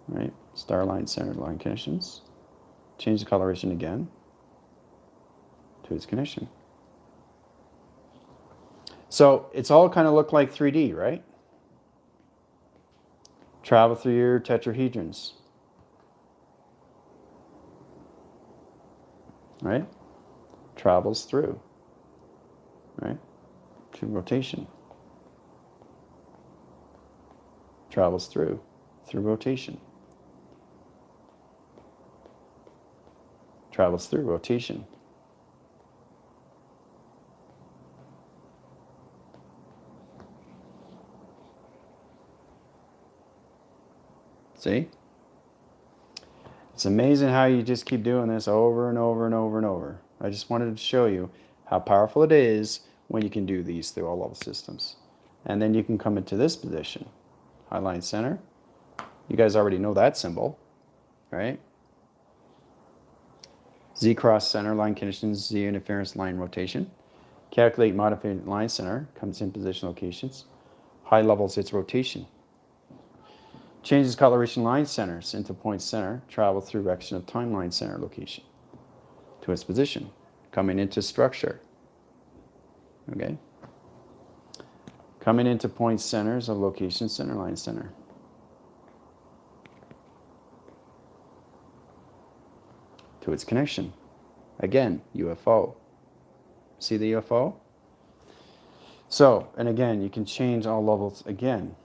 [SPEAKER 1] Right? Starline Center line conditions. Change the coloration again to its condition. So it's all kind of look like 3D, right? Travel through your tetrahedrons. Right? Travels through. Right? To rotation. Travels through rotation. Travels through rotation. See? It's amazing how you just keep doing this over and over and over and over. I just wanted to show you how powerful it is when you can do these through all level systems. And then you can come into this position. Highline center. You guys already know that symbol, right? Z cross center, line conditions, Z interference, line rotation. Calculate modified line center, comes in position locations. High levels, its rotation. Changes coloration line centers into point center, travel through direction of timeline center location to its position, coming into structure. Okay? Coming into point centers of location center line center. To its connection. Again, UFO. See the UFO? So, and again, you can change all levels again.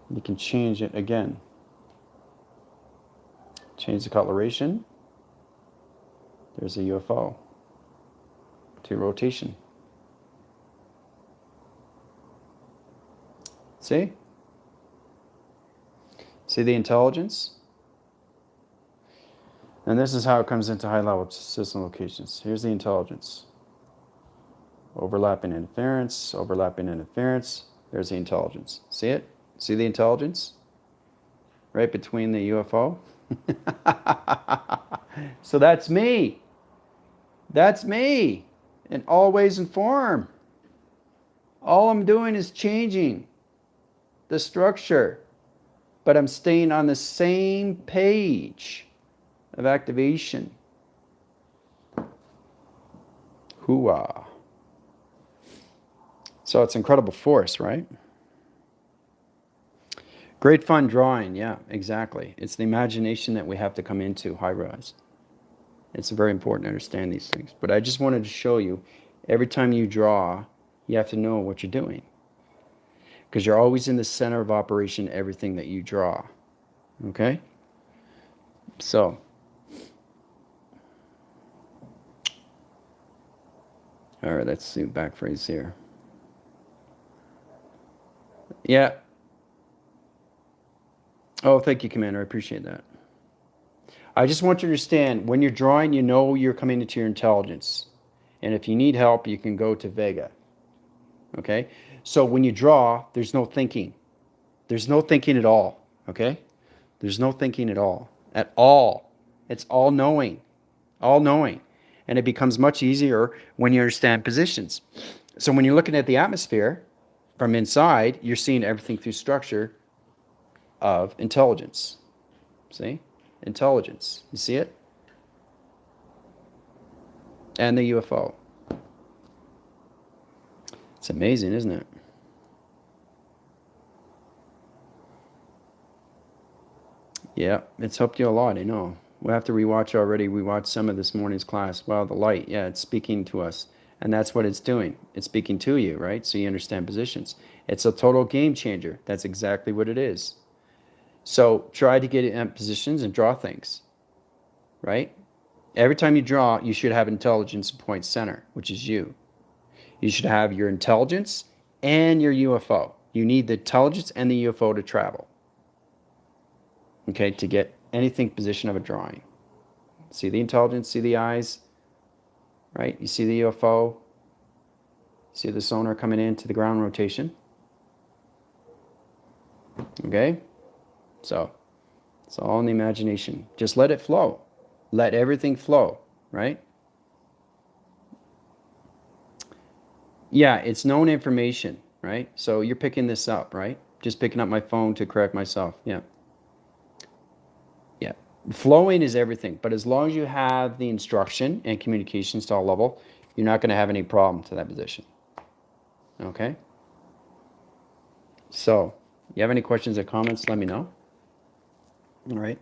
[SPEAKER 1] You can change it again. Change the coloration. There's a UFO. To rotation. See? See the intelligence? And this is how it comes into high-level system locations. Here's the intelligence. Overlapping interference, overlapping interference. There's the intelligence. See it? See the intelligence? Right between the UFO? So that's me. That's me. In all ways and form. All I'm doing is changing the structure. But I'm staying on the same page of activation. Hooah. So it's incredible force, right? Great fun drawing, yeah, exactly. It's the imagination that we have to come into, high rise. It's very important to understand these things. But I just wanted to show you, every time you draw, you have to know what you're doing. Because you're always in the center of operation, everything that you draw. Okay? So, all right, let's see, back phrase here. Yeah. Oh, thank you, Commander. I appreciate that. I just want you to understand, when you're drawing, you know you're coming into your intelligence. And if you need help, you can go to Vega. Okay? So when you draw, there's no thinking. There's no thinking at all. Okay? There's no thinking at all. At all. It's all knowing. All knowing. And it becomes much easier when you understand positions. So when you're looking at the atmosphere from inside, you're seeing everything through structure of intelligence. See? Intelligence. You see it? And the UFO. It's amazing, isn't it? Yeah, it's helped you a lot, I know. We'll have to rewatch already. We watched some of this morning's class. Wow, the light. Yeah, it's speaking to us. And that's what it's doing. It's speaking to you, right? So you understand positions. It's a total game changer. That's exactly what it is. So try to get in positions and draw things, right? Every time you draw, you should have intelligence point center, which is you. You should have your intelligence and your UFO. You need the intelligence and the UFO to travel. Okay, to get anything position of a drawing. See the intelligence, see the eyes, right? You see the UFO, see the sonar coming into the ground rotation. Okay, so it's all in the imagination. Just let it flow. Let everything flow, right? Yeah, it's known information, right? So you're picking this up, right? Just picking up my phone to correct myself. Yeah. Yeah. Flowing is everything, but as long as you have the instruction and communication style level, you're not going to have any problem to that position. Okay? So, you have any questions or comments, let me know. All right.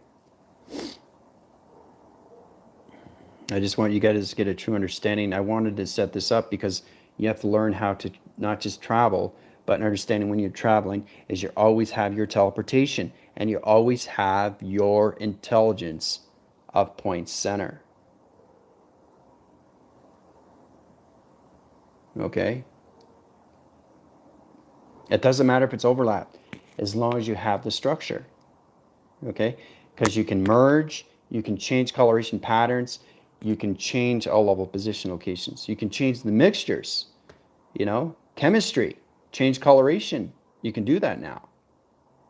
[SPEAKER 1] I just want you guys to get a true understanding. I wanted to set this up because you have to learn how to not just travel, but understanding when you're traveling is you always have your teleportation and you always have your intelligence of point center. Okay? It doesn't matter if it's overlapped as long as you have the structure. Okay? Because you can merge, you can change coloration patterns, you can change all level position locations, you can change the mixtures, chemistry, change coloration. You can do that now,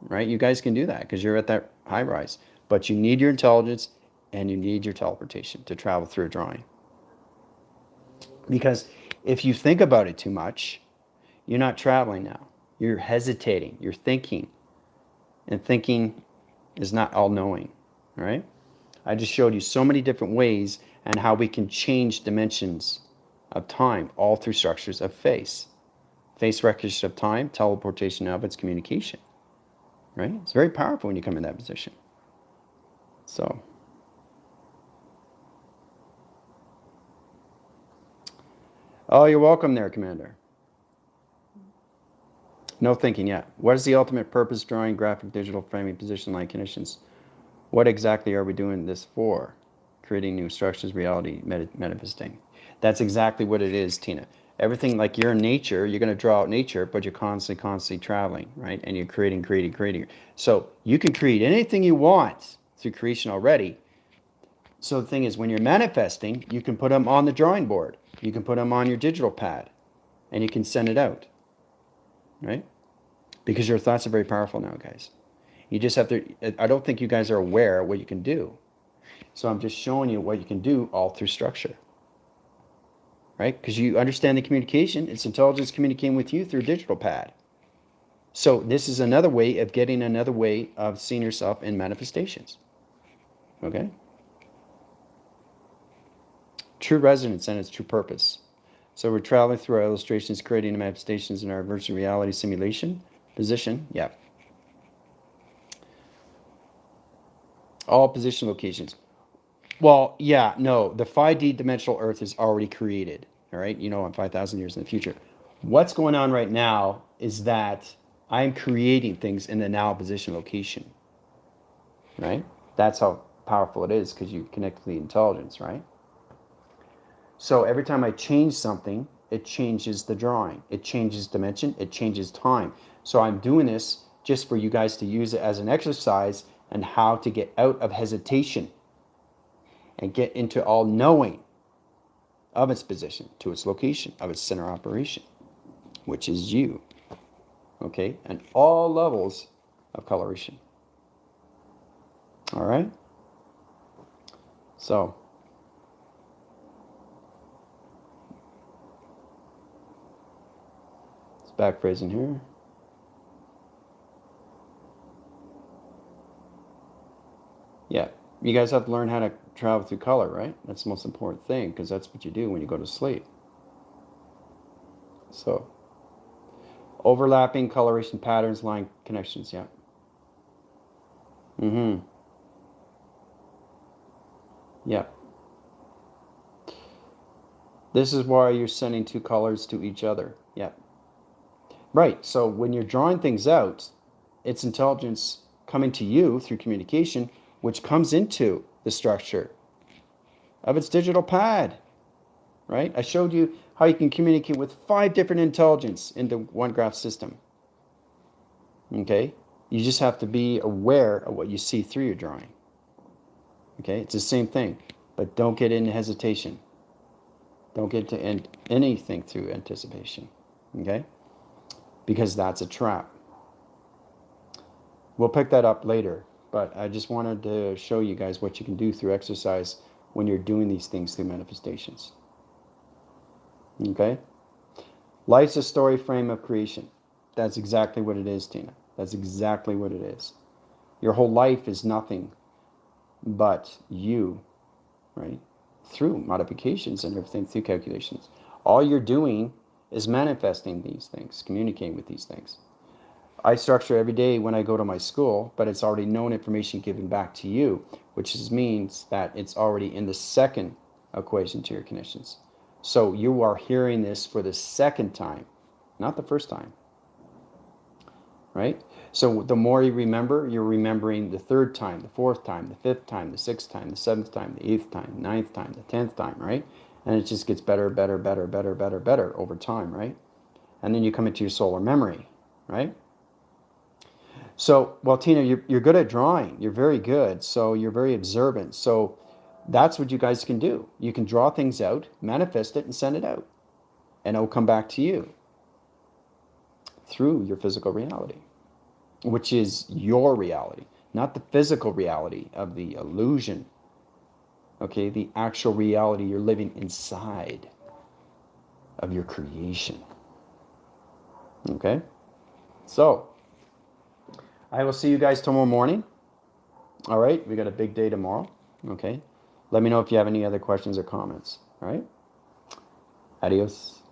[SPEAKER 1] right? You guys can do that because you're at that high rise. But you need your intelligence and you need your teleportation to travel through a drawing. Because if you think about it too much, you're not traveling now. You're hesitating, you're thinking. And thinking is not all knowing, right? I just showed you so many different ways and how we can change dimensions of time all through structures of face. Face recognition of time, teleportation of its communication, right? It's very powerful when you come in that position. So, oh, you're welcome there, Commander. No thinking yet. What is the ultimate purpose drawing graphic digital framing position line conditions? What exactly are we doing this for? Creating new structures, reality, manifesting. That's exactly what it is, Tina. Everything like you're in nature, you're going to draw out nature, but you're constantly traveling, right? And you're creating. So you can create anything you want through creation already. So the thing is, when you're manifesting, you can put them on the drawing board. You can put them on your digital pad, and you can send it out, right? Because your thoughts are very powerful now, guys. You just have to, I don't think you guys are aware of what you can do. So I'm just showing you what you can do all through structure, right? Because you understand the communication. It's intelligence communicating with you through a digital pad. So this is another way of getting another way of seeing yourself in manifestations, okay? True resonance and its true purpose. So we're traveling through our illustrations, creating manifestations in our virtual reality simulation position. Yeah. All position locations. Well, yeah, no, the 5D dimensional Earth is already created, all right? In 5,000 years in the future. What's going on right now is that I'm creating things in the now position location, right? That's how powerful it is because you connect to the intelligence, right? So every time I change something, it changes the drawing. It changes dimension. It changes time. So I'm doing this just for you guys to use it as an exercise and how to get out of hesitation and get into all knowing of its position, to its location, of its center operation, which is you. Okay? And all levels of coloration. All right? So, it's back phrasing here. Yeah. You guys have to learn how to travel through color, right? That's the most important thing because that's what you do when you go to sleep. So, overlapping coloration patterns, line connections, yeah. Mm-hmm. Yeah. This is why you're sending two colors to each other. Yeah. Right. So when you're drawing things out, it's intelligence coming to you through communication, which comes into the structure of its digital pad. Right? I showed you how you can communicate with 5 different intelligence into one graph system. Okay? You just have to be aware of what you see through your drawing. Okay? It's the same thing, but don't get into hesitation. Don't get to anything through anticipation. Okay? Because that's a trap. We'll pick that up later. but I just wanted to show you guys what you can do through exercise when you're doing these things through manifestations. Okay? Life's a story frame of creation. That's exactly what it is, Tina. That's exactly what it is. Your whole life is nothing but you, right? Through modifications and everything, through calculations. All you're doing is manifesting these things, communicating with these things. I structure every day when I go to my school, but it's already known information given back to you, which means that it's already in the second equation to your conditions. So you are hearing this for the second time, not the first time, right? So the more you remember, you're remembering the third time, the fourth time, the fifth time, the sixth time, the seventh time, the eighth time, ninth time, the 10th time, right? And it just gets better, better, better, better, better, better over time, right? And then you come into your solar memory, right? So, well, Tina, you're good at drawing. You're very good. So you're very observant. So that's what you guys can do. You can draw things out, manifest it, and send it out. And it will come back to you through your physical reality, which is your reality, not the physical reality of the illusion. Okay, the actual reality you're living inside of your creation. Okay, so I will see you guys tomorrow morning. All right, we got a big day tomorrow. Okay, let me know if you have any other questions or comments. All right, adios.